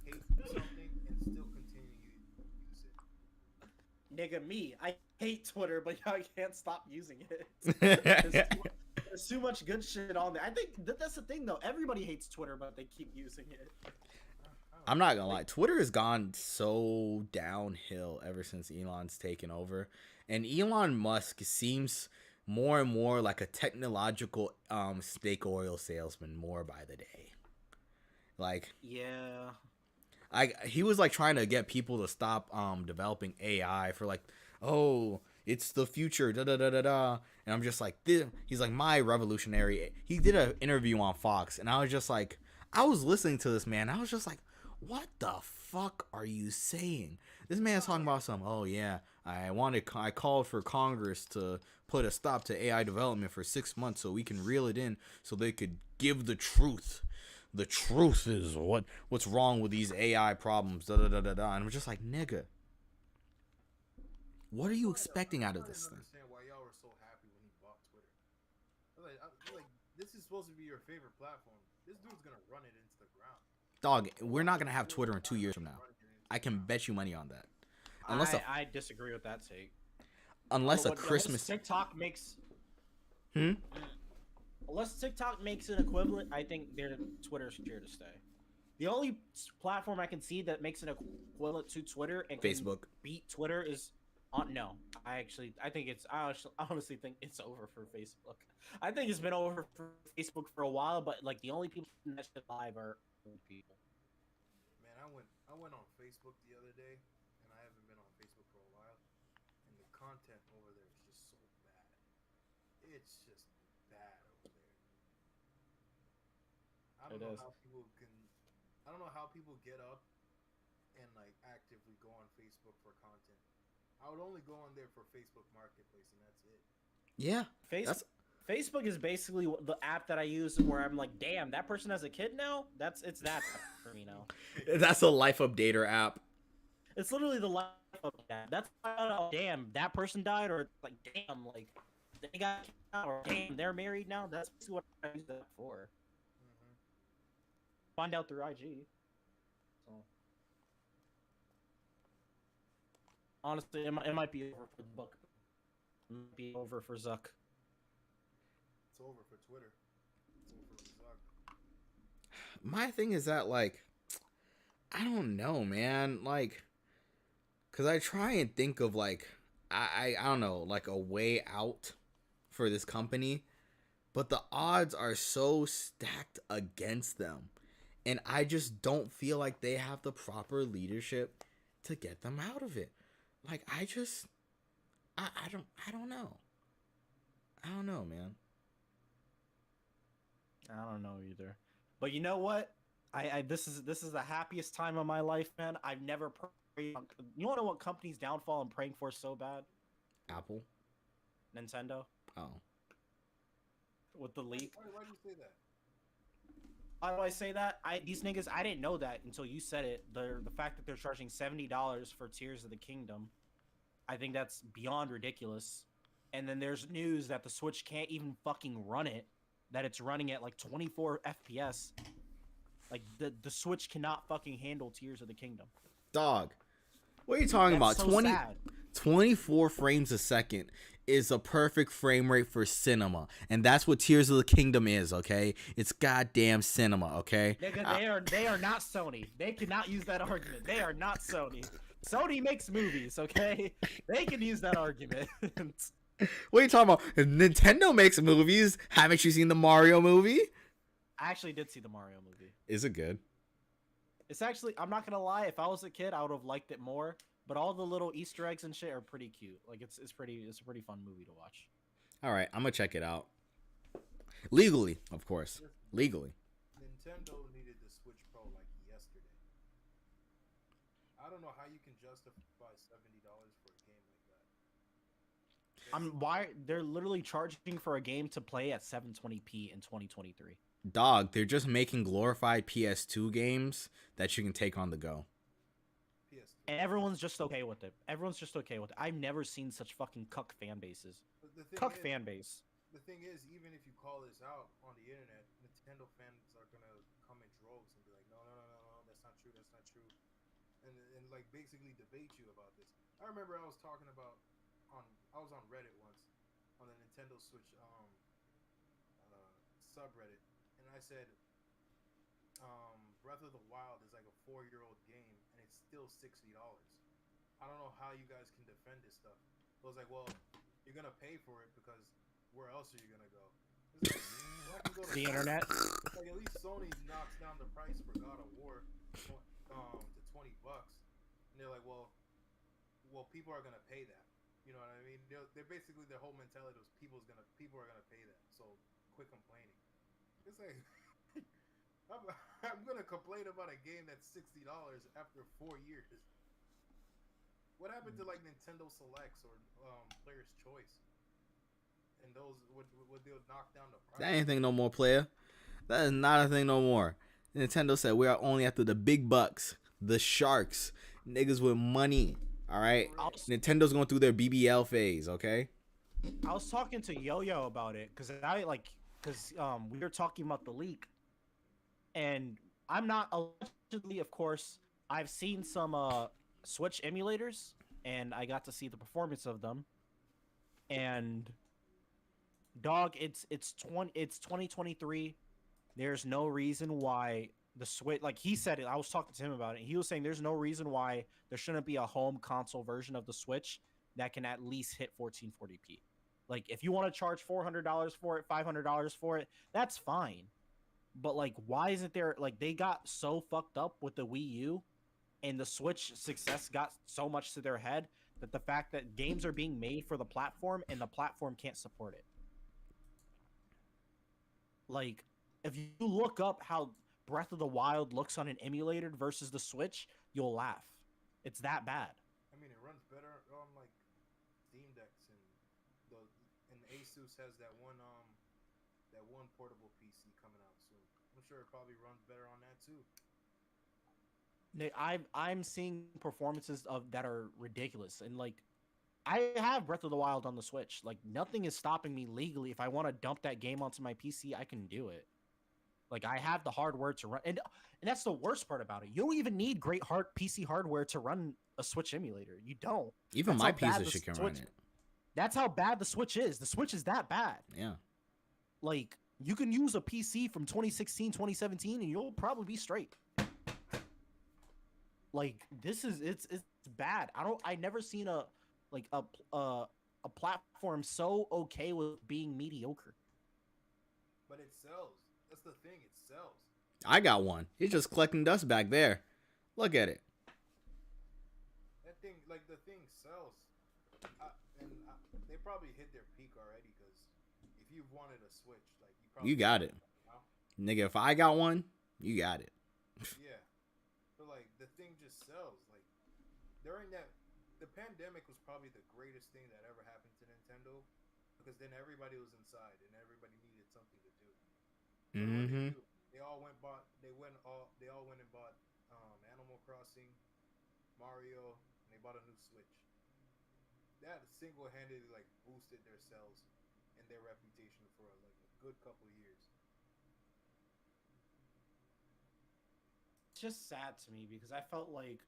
hate something and still continue to use it. Nigga, me. I hate Twitter, but I can't stop using it. There's too much good shit on there. I think that's the thing, though. Everybody hates Twitter, but they keep using it. I'm not gonna lie. Twitter has gone so downhill ever since Elon's taken over, and Elon Musk seems more and more like a technological snake oil salesman more by the day. Like, Yeah. he was like trying to get people to stop developing AI for like, oh, it's the future, da da da da da. And I'm just like, he's like my revolutionary. He did an interview on Fox, and I was just like, I was listening to this man. I was just like, what the fuck are you saying? This man's talking about some, oh yeah, I called for Congress to put a stop to AI development for 6 months so we can reel it in so they could give the truth. The truth is what's wrong with these AI problems, da da da da da. And I'm just like, nigga, what are you expecting out of this thing? I don't understand why y'all were so happy when he bought Twitter. I was like, this is supposed to be your favorite platform. This dude's gonna run it into the ground. Dog, we're not gonna have Twitter in 2 years from now. I can bet you money on that. I disagree with that take. Unless a Christmas TikTok makes. Hmm. Unless TikTok makes an equivalent, I think Twitter's here to stay. The only platform I can see that makes an equivalent to Twitter and Facebook beat Twitter is no. I honestly think it's over for Facebook. I think it's been over for Facebook for a while, but like the only people that shit live are old people. Man, I went on Facebook the other day, and I haven't been on Facebook for a while, and the content over there is just so bad. It's just bad over there. I don't know how people get up and like actively go on Facebook for content. I would only go on there for Facebook Marketplace, and that's it. Yeah. Facebook is basically the app that I use where I'm like, damn, that person has a kid now? It's that for me now. That's a life updater app. It's literally the life of that. That's why, damn, that person died, or like, damn, like, they got kids now, or damn, they're married now. That's basically what I use that for. Mm-hmm. Find out through IG. So. Honestly, it might be over for the book. It might be over for Zuck. It's over for Twitter. It's over for Zuck. My thing is that, like, I don't know, man. Like, because I try and think of, like, I don't know, like a way out for this company, but the odds are so stacked against them. And I just don't feel like they have the proper leadership to get them out of it. Like, I don't know. I don't know, man. I don't know either. But you know what? This is the happiest time of my life, man. I've never prayed. You want to know what company's downfall I'm praying for so bad? Apple? Nintendo. Oh. With the leak. Why do you say that? Why do I say that? These niggas, I didn't know that until you said it. The fact that they're charging $70 for Tears of the Kingdom, I think that's beyond ridiculous. And then there's news that the Switch can't even fucking run it. That it's running at like 24 FPS. Like the Switch cannot fucking handle Tears of the Kingdom. Dog. What are you talking about? So sad. 24 frames a second is a perfect frame rate for cinema, and that's what Tears of the Kingdom is. Okay, it's goddamn cinema. Okay, Nigga, they are not Sony. They cannot use that argument. They are not Sony. Sony makes movies, okay? They can use that argument. what are you talking about? Nintendo makes movies. Haven't you seen the Mario movie? I actually did see the Mario movie. Is it good? It's actually, I'm not gonna lie, if I was a kid, I would have liked it more. But all the little Easter eggs and shit are pretty cute. Like it's a pretty fun movie to watch. All right, I'm gonna check it out. Legally, of course. Legally. Nintendo needed the Switch Pro like yesterday. I don't know how you can justify $70 for a game like that. Why they're literally charging for a game to play at 720p in 2023. Dog, they're just making glorified PS2 games that you can take on the go. PS3. And everyone's just okay with it. I've never seen such fucking cuck fan bases. Fan base. The thing is, even if you call this out on the internet, Nintendo fans are gonna come in droves and be like, no, that's not true, and like basically debate you about this. I remember I was talking about I was on Reddit once on the Nintendo Switch subreddit, and I said Breath of the Wild is like a 4-year-old game and it's still $60. I don't know how you guys can defend this stuff. I was like, well, you're gonna pay for it because where else are you gonna go? The internet. Like at least Sony knocks down the price for God of War to $20, and they're like, well, people are gonna pay that. You know what I mean? They're basically their whole mentality was people are gonna pay that. So quit complaining. It's like I'm gonna complain about a game that's $60 after 4 years. What happened to like Nintendo Selects or Player's Choice? And those would they knock down the price? That ain't thing no more, player. That is not a thing no more. Nintendo said we are only after the big bucks, the sharks, niggas with money. All right, Nintendo's going through their BBL phase. Okay. I was talking to Yo-Yo about it because we were talking about the leak, and I'm not allegedly, of course. I've seen some Switch emulators, and I got to see the performance of them. And dog, it's 2023. There's no reason why the Switch, like he said it. I was talking to him about it. He was saying there's no reason why there shouldn't be a home console version of the Switch that can at least hit 1440p. Like if you want to charge $400 for it, $500 for it, that's fine. But like, why isn't there, like, they got so fucked up with the Wii U and the Switch success got so much to their head that the fact that games are being made for the platform and the platform can't support it. Like, if you look up how Breath of the Wild looks on an emulator versus the Switch, you'll laugh. It's that bad. I mean, it runs better on like Steam Decks, and Asus has that one portable PC coming out soon. I'm sure it probably runs better on that too. I'm seeing performances that are ridiculous, and like, I have Breath of the Wild on the Switch. Like, nothing is stopping me legally. If I want to dump that game onto my PC, I can do it. Like, I have the hardware to run, and that's the worst part about it. You don't even need great PC hardware to run a Switch emulator. You don't. Even my piece of shit can run it. That's how bad the Switch is. The Switch is that bad. Yeah. Like, you can use a PC from 2016, 2017, and you'll probably be straight. Like, it's bad. I never seen a platform so okay with being mediocre. But it sells. That's the thing. It sells. I got one. It's just collecting dust back there. Look at it. That thing, like, the thing sells. They probably hit their peak already, because if you've wanted a Switch, like, you got it. Nigga, if I got one, you got it. Yeah. But, like, the thing just sells. Like, during the pandemic was probably the greatest thing that ever happened to Nintendo, because then everybody was inside and everybody needed something to do. So Mm-hmm. They all went and bought Animal Crossing, Mario, and they bought a new Switch. That single-handedly like boosted their sales and their reputation for like a good couple of years. It's just sad to me because I felt like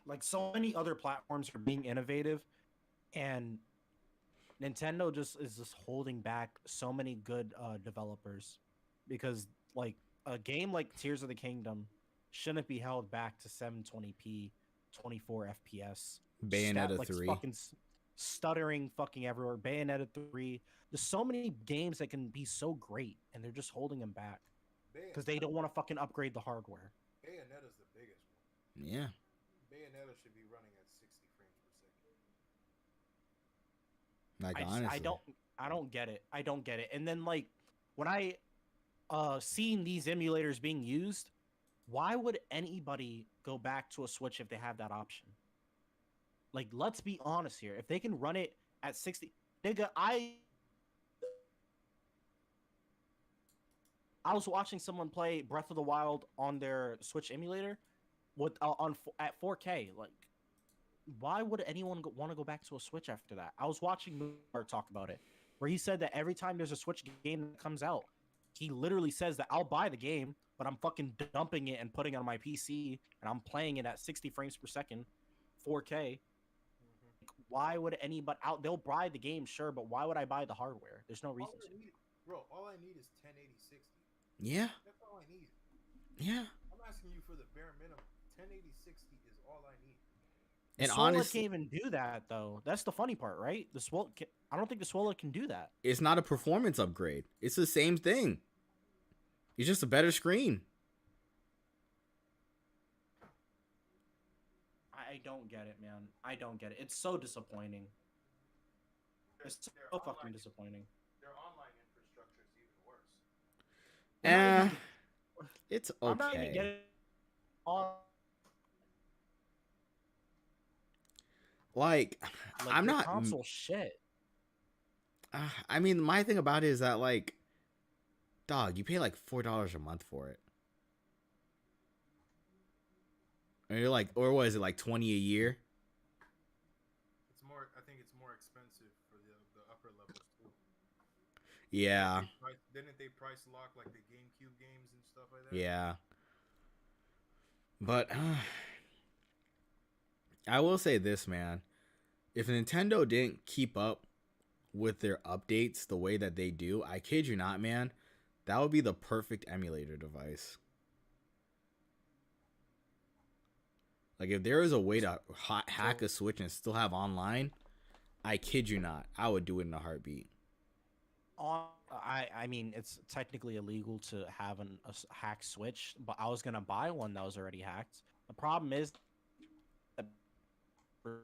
like so many other platforms are being innovative, and Nintendo just is just holding back so many good developers because like a game like Tears of the Kingdom shouldn't be held back to 720p 24 FPS Bayonetta like 3. fucking stuttering fucking everywhere. Bayonetta 3. There's so many games that can be so great and they're just holding them back because they don't want to fucking upgrade the hardware. Bayonetta's the biggest one. Yeah. Bayonetta should be running at 60 frames per second. Like I honestly. I don't get it. I don't get it. And then like when I seeing these emulators being used, why would anybody go back to a Switch if they have that option? Like, let's be honest here. If they can run it at 60, nigga, I was watching someone play Breath of the Wild on their Switch emulator with at 4K. Like, why would anyone want to go back to a Switch after that? I was watching Moonbar talk about it, where he said that every time there's a Switch game that comes out, he literally says that I'll buy the game, but I'm fucking dumping it and putting it on my PC, and I'm playing it at 60 frames per second, 4K. Why would anybody out? They'll buy the game, sure, but why would I buy the hardware? There's no reason to. Bro, all I need is 1080 60. Yeah. That's all I need. Yeah. I'm asking you for the bare minimum. 1080 60 is all I need. And Swole honestly, can't even do that though. That's the funny part, right? I don't think the Swole can do that. it's not a performance upgrade. It's the same thing. It's just a better screen. I don't get it, man. I don't get it. It's so disappointing. It's so fucking disappointing. Their online infrastructure is even worse. It's I'm not even okay. getting on. Like, I'm the not. console shit. I mean, my thing about it is that, like, dog, you pay like $4 a month for it. And you're like, or what is it, like 20 a year? It's more. I think it's more expensive for the upper levels too. Yeah. Didn't they price lock like the GameCube games and stuff like that? Yeah. But I will say this, man. If Nintendo didn't keep up with their updates the way that they do, I kid you not, man, that would be the perfect emulator device. Like, if there is a way to hack a Switch and still have online, I kid you not, I would do it in a heartbeat. I mean, it's technically illegal to have a hacked Switch, but I was gonna buy one that was already hacked. The problem is, because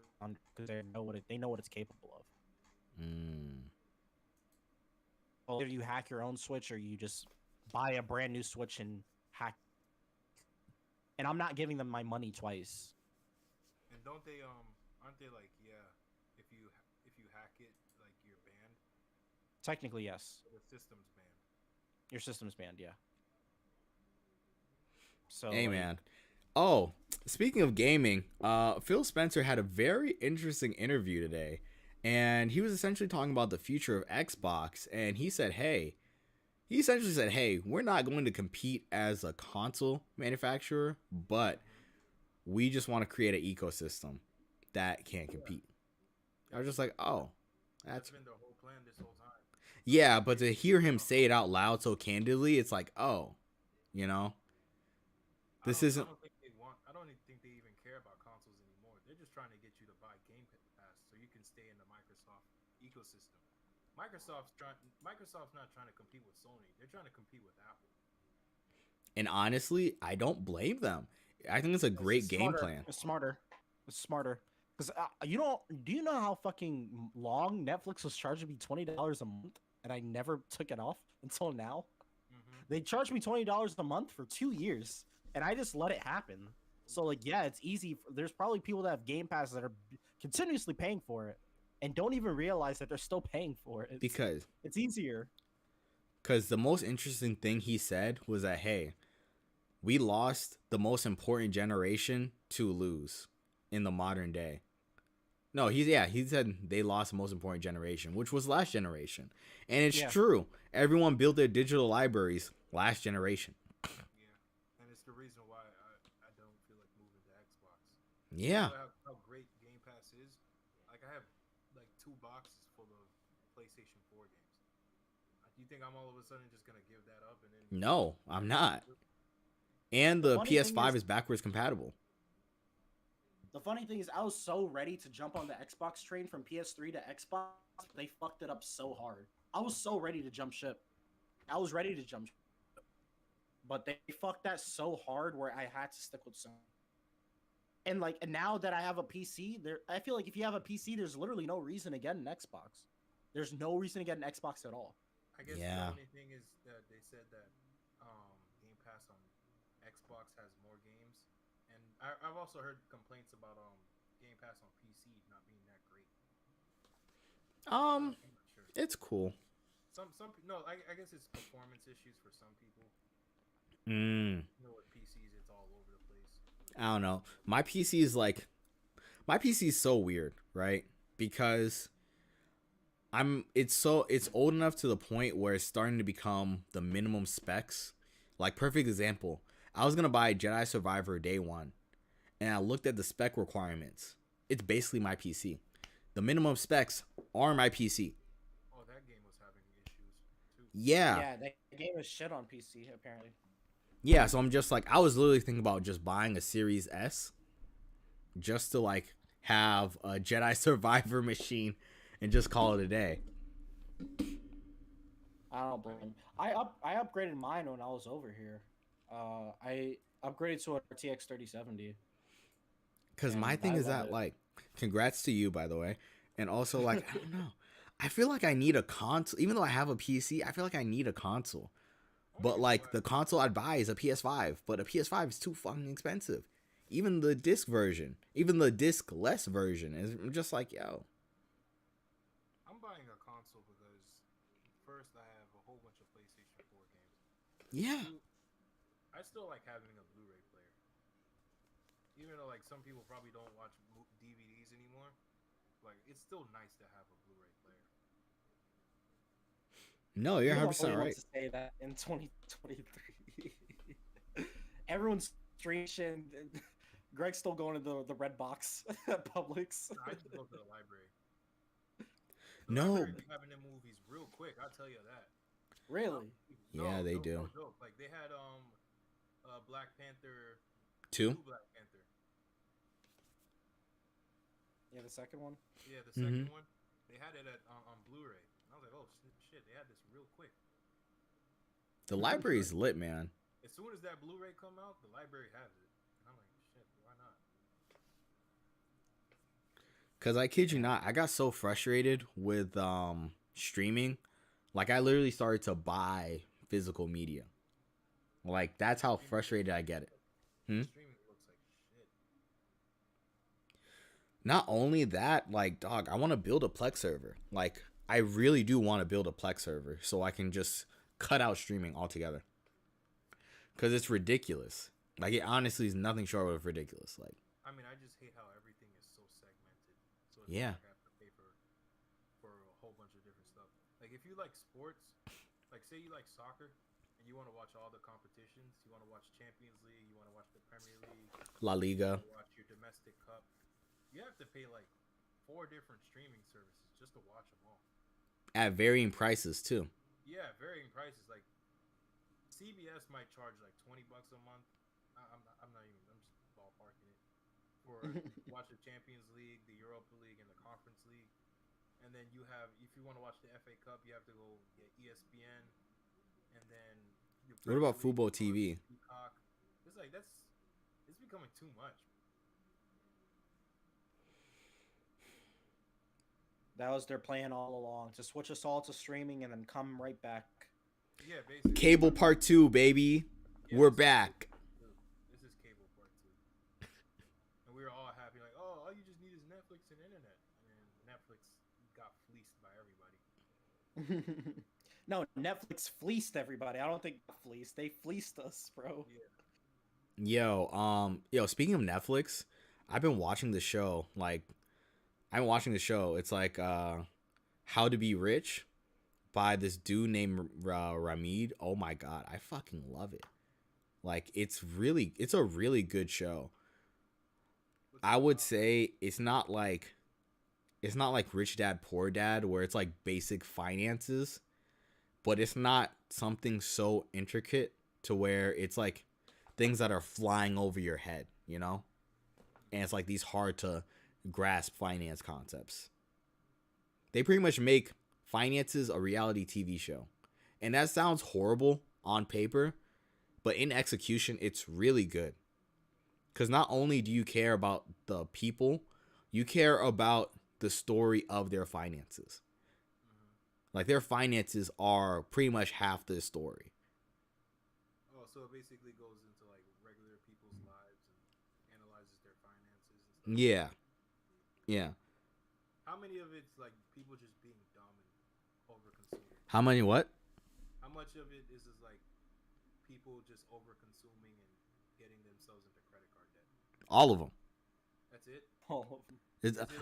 they know what it's capable of. Well, either you hack your own Switch or you just buy a brand new Switch and hack. And I'm not giving them my money twice. And don't they aren't they like, yeah, if you hack it, like you're banned? Technically, yes. The system's banned. Your system's banned, yeah. So Hey, man. Oh, speaking of gaming, Phil Spencer had a very interesting interview today, and he was essentially talking about the future of Xbox, and he essentially said, hey, we're not going to compete as a console manufacturer, but we just want to create an ecosystem that can compete. I was just like, oh, That's been the whole plan this whole time. Yeah, but to hear him say it out loud so candidly, it's like, oh, you know, this isn't. I don't think they even care about consoles anymore. They're just trying to get you to buy Game Pass so you can stay in the Microsoft ecosystem. Microsoft's not trying to compete with Sony. They're trying to compete with Apple. And honestly, I don't blame them. I think it's a great game plan. It's smarter. Because do you know how fucking long Netflix was charging me $20 a month, and I never took it off until now? Mm-hmm. They charged me $20 a month for 2 years, and I just let it happen. So like, yeah, it's easy. There's probably people that have Game Pass that are continuously paying for it and don't even realize that they're still paying for it. Because it's easier. Because the most interesting thing he said was that, hey, we lost the most important generation to lose in the modern day. No, he said they lost the most important generation, which was last generation. And it's true. Everyone built their digital libraries last generation. Yeah. And it's the reason why I don't feel like moving to Xbox. Yeah. How great Game Pass is. Like, I have like 2 boxes full of PlayStation 4 games. Do you think I'm all of a sudden just gonna give that up and then? No, I'm not. And The the funny thing PS5 is, is backwards compatible. the funny thing is, I was so ready to jump on the Xbox train from PS3 to Xbox. They fucked it up so hard. I was so ready to jump ship. I was ready to jump ship. But they fucked that so hard where I had to stick with Sony. And now that I have a PC, I feel like if you have a PC, there's literally no reason to get an Xbox. There's no reason to get an Xbox at all. I guess Yeah. the only thing is that they said that Game Pass on Xbox has more games, and I've also heard complaints about Game Pass on PC not being that great. I'm not sure. It's cool. I guess it's performance issues for some people. Mm. You know, with PCs, it's all over the place. I don't know. My PC is so weird, right? Because it's old enough to the point where it's starting to become the minimum specs. Like, perfect example. I was gonna buy Jedi Survivor day one, and I looked at the spec requirements. It's basically my PC. The minimum specs are my PC. Oh, that game was having issues too. Yeah. Yeah, that game is shit on PC apparently. Yeah, so I'm just like, I was literally thinking about just buying a Series S just to like have a Jedi Survivor machine and just call it a day. I don't blame. I upgraded mine when I was over here. I upgraded to a RTX 3070. Because my And thing I is love that, it. like, congrats to you, by the way. And also, like, I don't know. I feel like I need a console. Even though I have a PC, I feel like I need a console. But, like, the console I'd buy is a PS5. But a PS5 is too fucking expensive. Even the disc version. Even the disc-less version is just like, yo. I'm buying a console because first I have a whole bunch of PlayStation 4 games. Yeah. Two, I still like having a Blu-ray player. Even though like some people probably don't watch DVDs anymore, like it's still nice to have a Blu-ray player. No, you're You're the 100% only one right. to say that in 2023. Everyone's streaming. Greg's still going to the red box at Publix. No, I just go to the library. No. Library be having them movies real quick. I'll tell you that. Really? Yeah, they do. No joke. Like they had Black Panther 2? Black Panther. Yeah, the second one. Yeah, the second one. They had it on Blu-ray. And I was like, oh shit, they had this real quick. The library's lit, man. As soon as that Blu-ray come out, the library has it. And I'm like, shit, why not? Because I kid you not, I got so frustrated with streaming. Like, I literally started to buy physical media. Like, that's how frustrated I get it. Streaming looks like shit. Not only that, like, dog, I want to build a Plex server. Like, I really do want to build a Plex server so I can just cut out streaming altogether. Because it's ridiculous. Like, it honestly is nothing short of ridiculous. Like, I mean, I just hate how everything is so segmented. So it's Yeah. like I have to pay for a whole bunch of different stuff. Like if you like sports, like say you like soccer and you want to watch all the competitions, you want to watch Champions League, you want to watch the Premier League, La Liga. you watch your domestic cup, you have to pay like 4 different streaming services just to watch them all. At varying prices, too. Yeah, varying prices. Like CBS might charge like $20 a month. I'm just ballparking it for watch the Champions League, the Europa League, and the Conference League. And then you have, if you want to watch the FA Cup, you have to go get ESPN. And then your What about Premier League, Fubo TV? Peacock. It's like it's becoming too much. That was their plan all along, to switch us all to streaming and then come right back. Yeah, basically. Cable Part 2, baby. Yeah, We're this is back. This is cable part 2. And we were all happy, like, oh, all you just need is Netflix and internet. And then Netflix got fleeced by everybody. No, Netflix fleeced everybody. I don't think fleeced. They fleeced us, bro. Yeah. Yo, speaking of Netflix, I've been watching the show. Like, I'm watching the show. It's like How to Be Rich by this dude named Ramid. Oh my god, I fucking love it. Like, it's a really good show. I would say it's not it's not like Rich Dad Poor Dad where it's like basic finances, but it's not something so intricate to where it's like things that are flying over your head, you know? And it's like these hard to grasp finance concepts. They pretty much make finances a reality TV show. And that sounds horrible on paper, but in execution, it's really good. Because not only do you care about the people, you care about the story of their finances. Like their finances are pretty much half the story. Oh, so it basically goes into like regular people's lives and analyzes their finances and stuff. Yeah. Yeah. How many of it's like people just being dumb and over consuming? How many what? How much of it is like people just over consuming and getting themselves into credit card debt? All of them. That's it? Oh,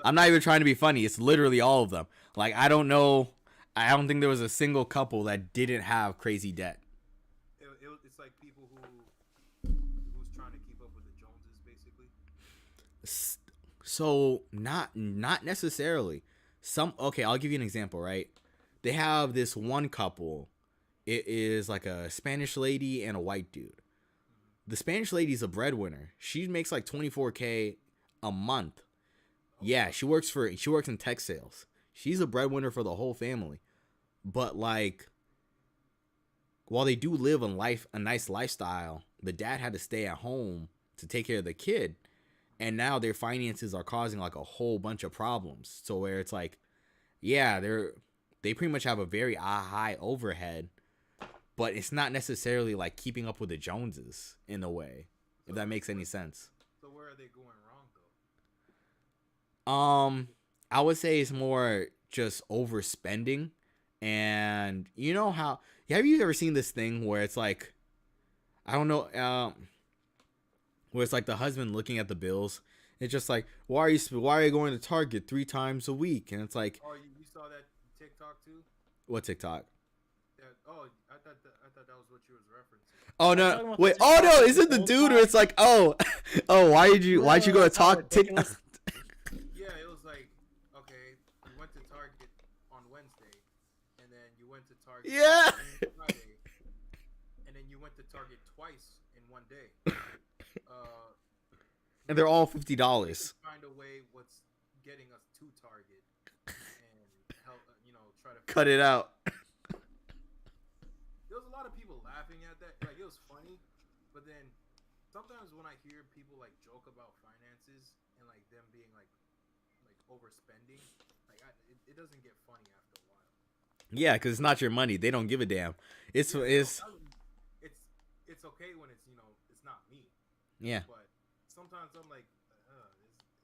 I'm not even trying to be funny. It's literally all of them. Like, I don't know. I don't think there was a single couple that didn't have crazy debt. It's like people who's trying to keep up with the Joneses, basically. So not necessarily. Okay, I'll give you an example, right? They have this one couple. It is like a Spanish lady and a white dude. The Spanish lady's a breadwinner. She makes like $24K a month. Yeah, she works in tech sales. She's a breadwinner for the whole family. But like, while they do live a nice lifestyle, the dad had to stay at home to take care of the kid. And now their finances are causing like a whole bunch of problems. So where it's like, yeah, they pretty much have a very high overhead, but it's not necessarily like keeping up with the Joneses in a way, if that makes any sense. So where are they going wrong though? I would say it's more just overspending. And you know how, have you ever seen this thing where it's like, I don't know, where it's like the husband looking at the bills. It's just like, why are you going to Target 3 times a week? And it's like, Oh, you saw that TikTok too? what TikTok? Yeah. Oh, I thought that was what you was referencing. Oh talking no! about Wait! the Oh no! TikTok Is it the whole dude time. where it's like, oh, why'd you go to that's how talk TikTok? ridiculous. Yeah, it was like, okay, you went to Target on Wednesday, and then you went to Target Yeah. on Friday, and then you went to Target twice in one day. And they're all $50. Find a way what's getting us to Target and help, try to Cut it out. There was a lot of people laughing at that. Like, it was funny, but then sometimes when I hear people like joke about finances and like them being like overspending, like it doesn't get funny after a while. Yeah, because it's not your money. They don't give a damn. It's It's okay when it's it's not me. yeah. But sometimes I'm like,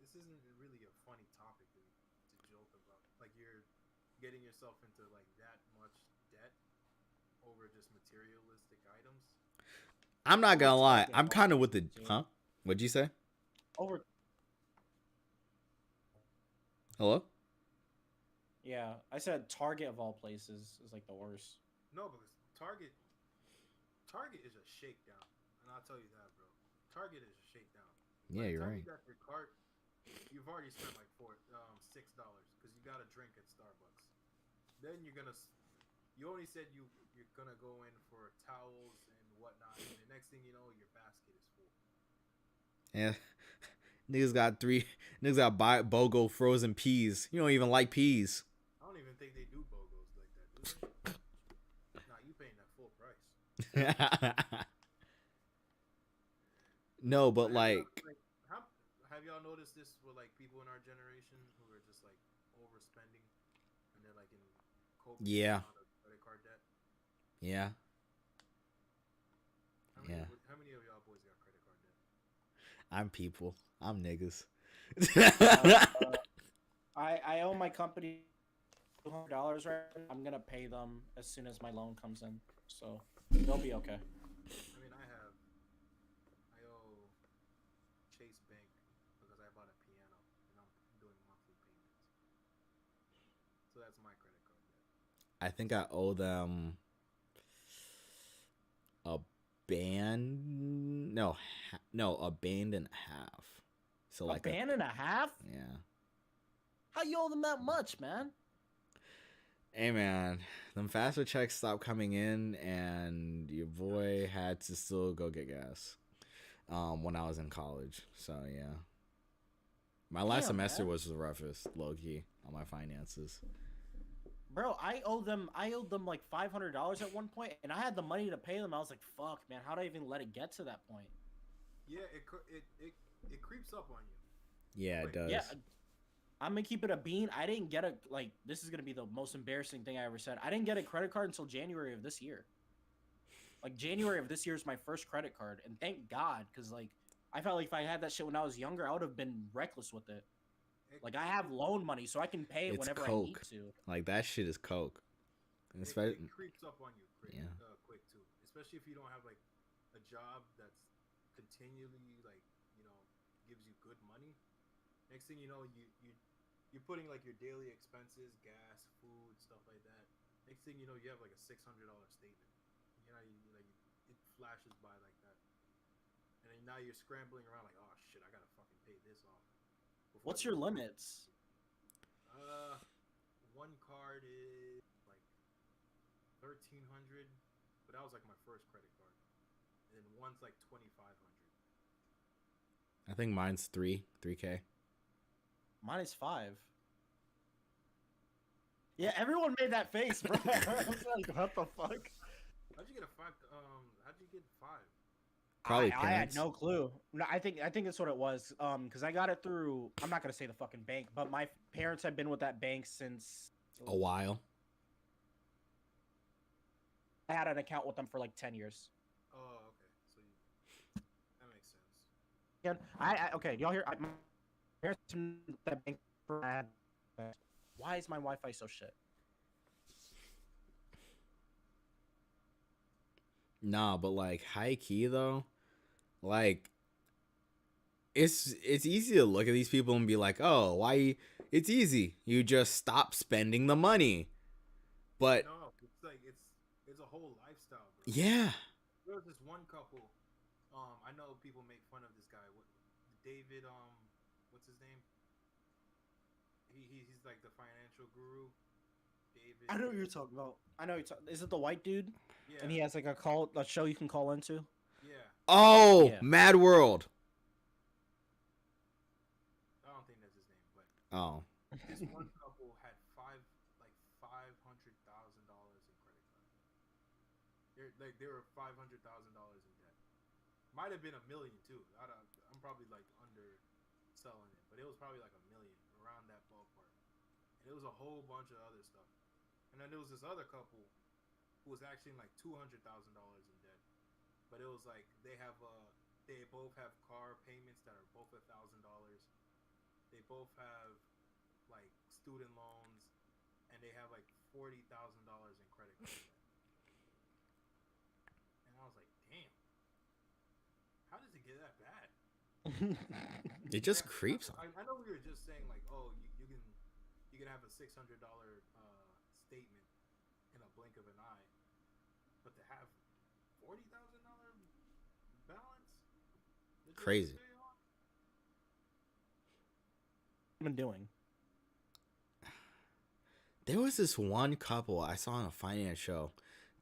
this isn't really a funny topic to joke about. Like, you're getting yourself into like that much debt over just materialistic items. I'm not gonna lie. I'm kind of with the huh? What'd you say? Over. Hello? Yeah, I said Target of all places is like the worst. No, because Target is a shakedown, and I'll tell you that, bro. Target is a shakedown. Yeah, By the you're time right. You got your cart. You've already spent like $6 because you got a drink at Starbucks. Then you only said you're gonna go in for towels and whatnot, and the next thing you know, your basket is full. Yeah. Niggas got BOGO frozen peas. You don't even like peas. I don't even think they do BOGOs like that, do they? Nah, you paying that full price. No, but like, have y'all noticed this with like people in our generation who are just like overspending and they're like in copious Yeah. amount of credit card debt? yeah. How many of y'all boys got credit card debt? I'm people. I'm niggas. I owe my company $200 right now. I'm gonna pay them as soon as my loan comes in, so they'll be okay. I mean, I owe Chase Bank because I bought a piano and I'm doing monthly payments. So that's my credit card debt. I think I owe them a band. No, a band and a half. So like a band and a half? yeah. How you owe them that much, man? Hey man, them faster checks stopped coming in, and your boy had to still go get gas. When I was in college, so yeah, my last Damn, semester man. was the roughest, low key, on my finances. Bro, I owed them like $500 at one point, and I had the money to pay them. I was like, fuck, man, how did I even let it get to that point? Yeah, it creeps up on you Yeah, it quick. Yeah, does. I'm gonna keep it a bean. I didn't get a like. This is gonna be the most embarrassing thing I ever said. I didn't get a credit card until January of this year. Like January of this year is my first credit card, and thank God, because like I felt like if I had that shit when I was younger, I would have been reckless with it. It, Like I it, have it, loan money, so I can pay it It's whenever I need coke. to. Like that shit is coke. And it especially, creeps up on you quick, yeah, quick too. Especially if you don't have like a job that's continually like gives you good money. Next thing you know, you're putting like your daily expenses, gas, food, stuff like that. Next thing you know, you have like a $600 statement. It flashes by like that, and then now you're scrambling around like, oh shit, I gotta fucking pay this off before What's the your next. limits? Uh, one card is like 1,300, but that was like my first credit card, and then one's like 2,500. I think mine's 3K. Mine is 5. Yeah, everyone made that face, bro. I was like, what the fuck? How'd you get a five? How'd you get five? Probably I had parents. no clue. No, I think that's what it was. Because I got it through. I'm not gonna say the fucking bank, but my parents have been with that bank since A while. I had an account with them for like 10 years. Oh, okay. That makes sense. Again, okay. Y'all hear? My parents been with that bank for. Why is my Wi-Fi so shit? Nah, but like high key though, like it's easy to look at these people and be like, oh, why? It's easy. You just stop spending the money. But No, it's like it's a whole lifestyle, bro. yeah, There was this one couple. I know people make fun of this guy. What David? What's his name? He's like the financial guru. David. I know what you're talking about. I know you're talking. Is it the white dude? Yeah, And he has like a show you can call into. yeah. oh, Yeah. Mad World. I don't think that's his name, but Oh, this one couple had $500,000 in credit cards. They were $500,000 in debt. Might have been a million too. I'm probably like underselling it, but it was probably like a million around that ballpark. And it was a whole bunch of other stuff. And then there was this other couple who was actually like $200,000 in debt, but it was like they both have car payments that are both $1,000. They both have like student loans, and they have like $40,000 in credit card debt. And I was like, damn, how does it get that bad? it just creeps on. I know we were just saying like, oh, you can have a $600 statement in a blink of an eye, but to have $40,000 balance that you have to Crazy. pay on. Been doing. There was this one couple I saw on a finance show.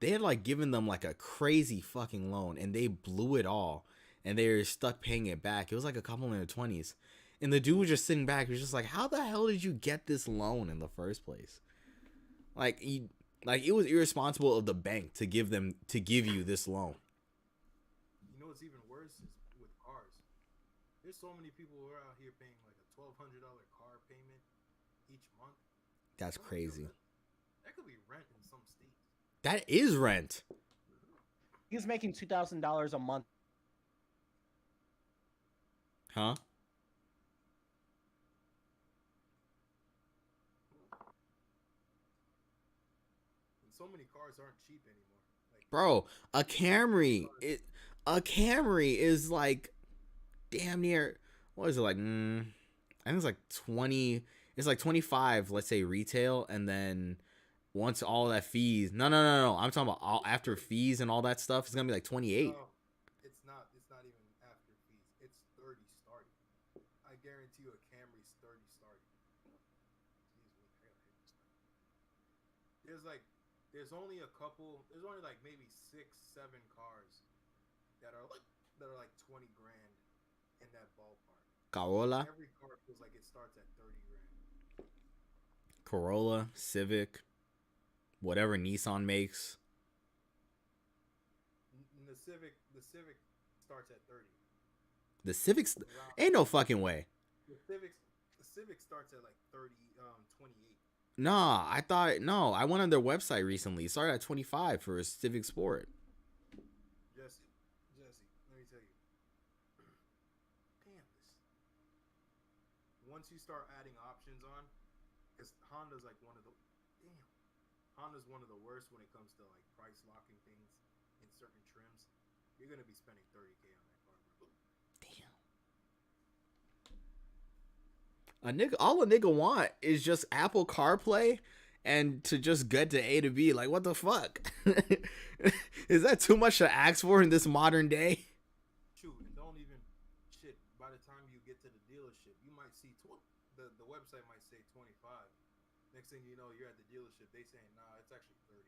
They had like given them like a crazy fucking loan, and they blew it all, and they were stuck paying it back. It was like a couple in their 20s, and the dude was just sitting back. He was just like, "How the hell did you get this loan in the first place?" Like it was irresponsible of the bank to give you this loan. You know what's even worse is with cars. There's so many people who are out here paying like a $1,200 car payment each month. That's Some of these- crazy. That could be rent in some states. That is rent, He's making $2,000 a month. huh? And so many cars aren't cheap anymore. Like Bro, a Camry is like damn near, what is it like? I think it's like 20. It's like 25. Let's say retail, and then once all that fees. No. I'm talking about all after fees and all that stuff. It's gonna be like 28. no, it's not. It's not even after fees. It's 30 starting. I guarantee you, a Camry's 30 starting. there's only a couple. There's only like maybe 6, 7 cars that are like 20 grand in that ballpark. Corolla, Every car feels like it starts at 30 grand. Corolla, Civic, whatever Nissan makes. The Civic starts at 30. The Civic's ain't no fucking way. The Civic starts at like 30, 28. Nah, I went on their website recently. It started at 25 for a Civic Sport. Jesse, let me tell you. Damn this. Once you start adding options on, because Honda's one of the worst when it comes to like price locking things in certain trims. You're gonna be spending 30K on that car, bro. Damn. All a nigga want is just Apple CarPlay and to just get to A to B. Like, what the fuck? Is that too much to ask for in this modern day? Shoot, and don't even shit. By the time you get to the dealership, you might see the website might say 25. Next thing you know, you're at the dealership. They saying, nah, it's actually 30,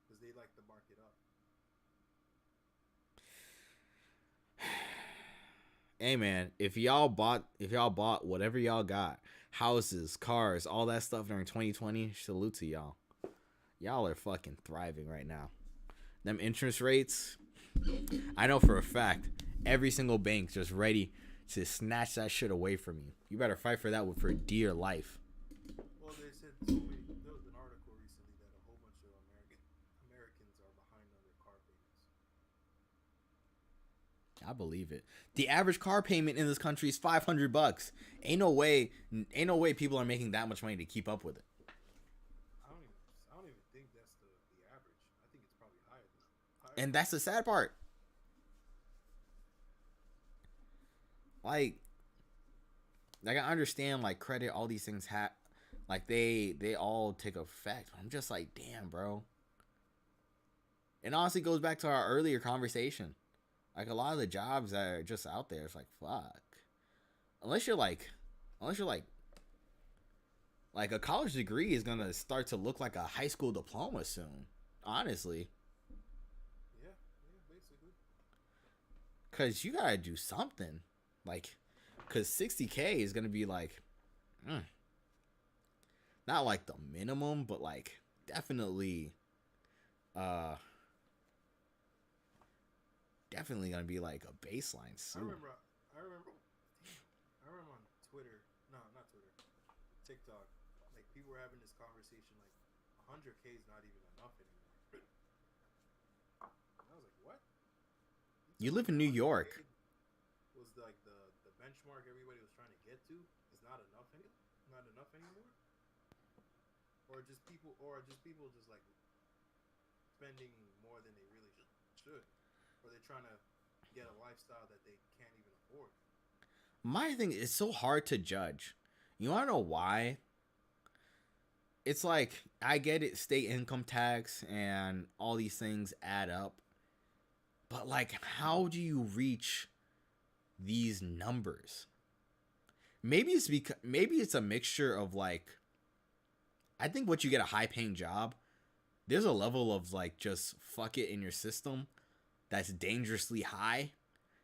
because they like to mark it up. Hey man, if y'all bought whatever y'all got, houses, cars, all that stuff during 2020, salute to y'all. Y'all are fucking thriving right now. Them interest rates, I know for a fact, every single bank just ready to snatch that shit away from you. You better fight for that for dear life. Well, they said there was an article recently that a whole bunch of Americans are behind on their car payments. I believe it. The average car payment in this country is $500. Ain't no way people are making that much money to keep up with it. I don't even think that's the average. I think it's probably higher. And that's the sad part. Like I understand like credit, all these things like they all take effect. I'm just like, damn, bro. It honestly goes back to our earlier conversation. Like a lot of the jobs that are just out there, it's like fuck. Unless you're like a college degree is gonna start to look like a high school diploma soon. Honestly. Yeah, basically. Cause you gotta do something. Like, cause 60K is gonna be like, not like the minimum, but like definitely gonna be like a baseline soon. I remember on Twitter, no, not Twitter, TikTok, like people were having this conversation like 100K is not even enough anymore. And I was like, what? You live in New York. Was like the benchmark everybody was trying to get to is not enough anymore? Or just people just like spending more than they really should. Or they're trying to get a lifestyle that they can't even afford. My thing is so hard to judge. You want to know why? It's like, I get it, state income tax and all these things add up. But like, how do you reach these numbers? Maybe it's a mixture of like, I think once you get a high paying job, there's a level of like just fuck it in your system that's dangerously high.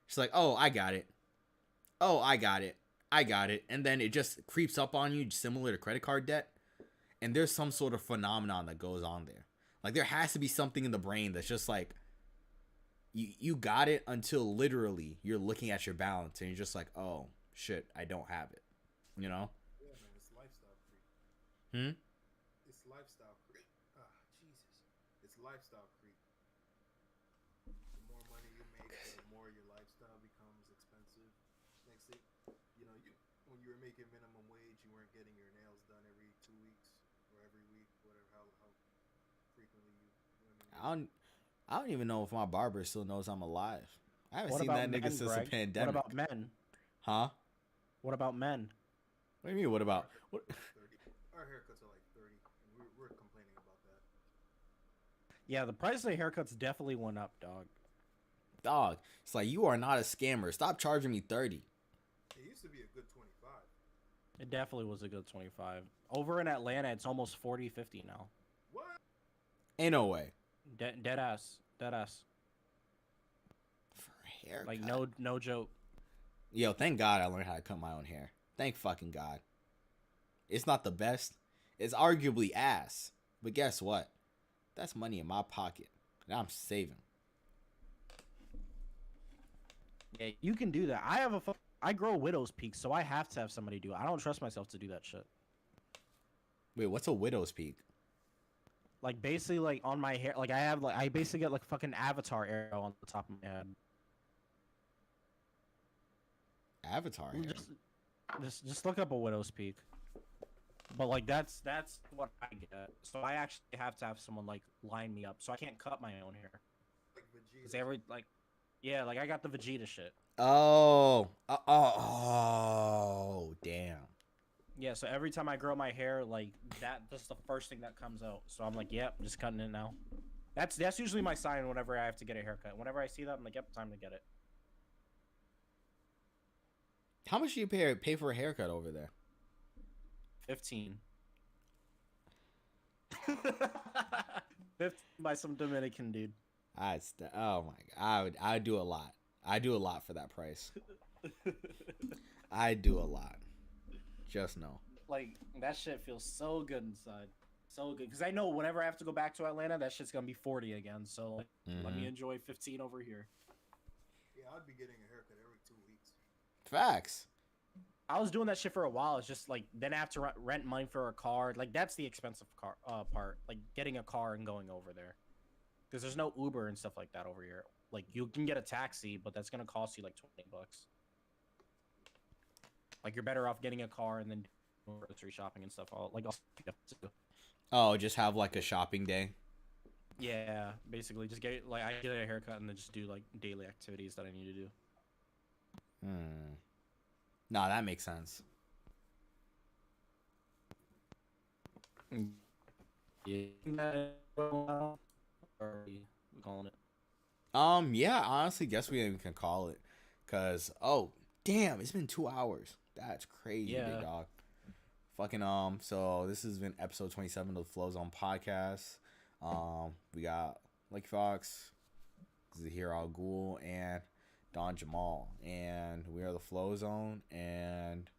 It's like, oh, I got it. And then it just creeps up on you, similar to credit card debt. And there's some sort of phenomenon that goes on there. Like, there has to be something in the brain that's just like, you got it until literally you're looking at your balance and you're just like, oh, shit, I don't have it. You know? Yeah, man, it's lifestyle creep. It's lifestyle creep. Jesus. It's lifestyle creep. The more money you make, the more your lifestyle becomes expensive. Next thing, when you were making minimum wage, you weren't getting your nails done every 2 weeks or every week, whatever, how frequently you. I don't even know if my barber still knows I'm alive. I haven't What seen about that nigga men, since Greg? the pandemic. What about men? Huh? What about men? What do you mean? What about? What? 30. Our haircuts are like 30, and we're complaining about that. Yeah, the price of the haircuts definitely went up, dog. Dog, it's like, you are not a scammer. Stop charging me 30. It used to be a good 25. It definitely was a good 25. Over in Atlanta, it's almost 40, 50 now. What? Ain't no way. Dead ass. Dead ass. For a haircut. Like, no joke. Yo, thank God I learned how to cut my own hair. Thank fucking God. It's not the best. It's arguably ass. But guess what? That's money in my pocket. And I'm saving. Yeah, you can do that. I grow widow's peak, so I have to have somebody do it. I don't trust myself to do that shit. Wait, what's a widow's peak? Like, basically, like, on my hair, like, I basically get, like, fucking avatar arrow on the top of my head. Avatar hair. Just look up a widow's peak. But, like, that's what I get. So I actually have to have someone, like, line me up. So I can't cut my own hair. Like Vegeta. Because yeah, like, I got the Vegeta shit. Oh, damn. Yeah, so every time I grow my hair, like, that's the first thing that comes out. So I'm like, yep, I'm just cutting it now. That's usually my sign whenever I have to get a haircut. Whenever I see that, I'm like, yep, time to get it. How much do you pay for a haircut over there? 15. 15 by some Dominican dude. Oh my God, I would do a lot. I do a lot for that price. I do a lot. Just know. Like, that shit feels so good inside. So good. Because I know whenever I have to go back to Atlanta, that shit's going to be 40 again. So let me enjoy 15 over here. Yeah, I'd be getting a haircut every 2 weeks. Facts. I was doing that shit for a while. It's just like, then I have to rent money for a car. Like, that's the expensive part. Like, getting a car and going over there. Because there's no Uber and stuff like that over here. Like, you can get a taxi, but that's going to cost you like $20. Like, you're better off getting a car and then doing grocery shopping and stuff. Oh, just have like a shopping day. Yeah, basically, just get I get a haircut and then just do like daily activities that I need to do. Nah, that makes sense. Yeah. Or are we calling it? Yeah, I honestly guess we even can call it. Cause damn, it's been 2 hours. That's crazy, big dog. Fucking so this has been episode 27 of the Flozone podcast. We got Lucky Fox, Zahir Al Ghul, and Don Jamal, and we are the Flozone, and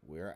we're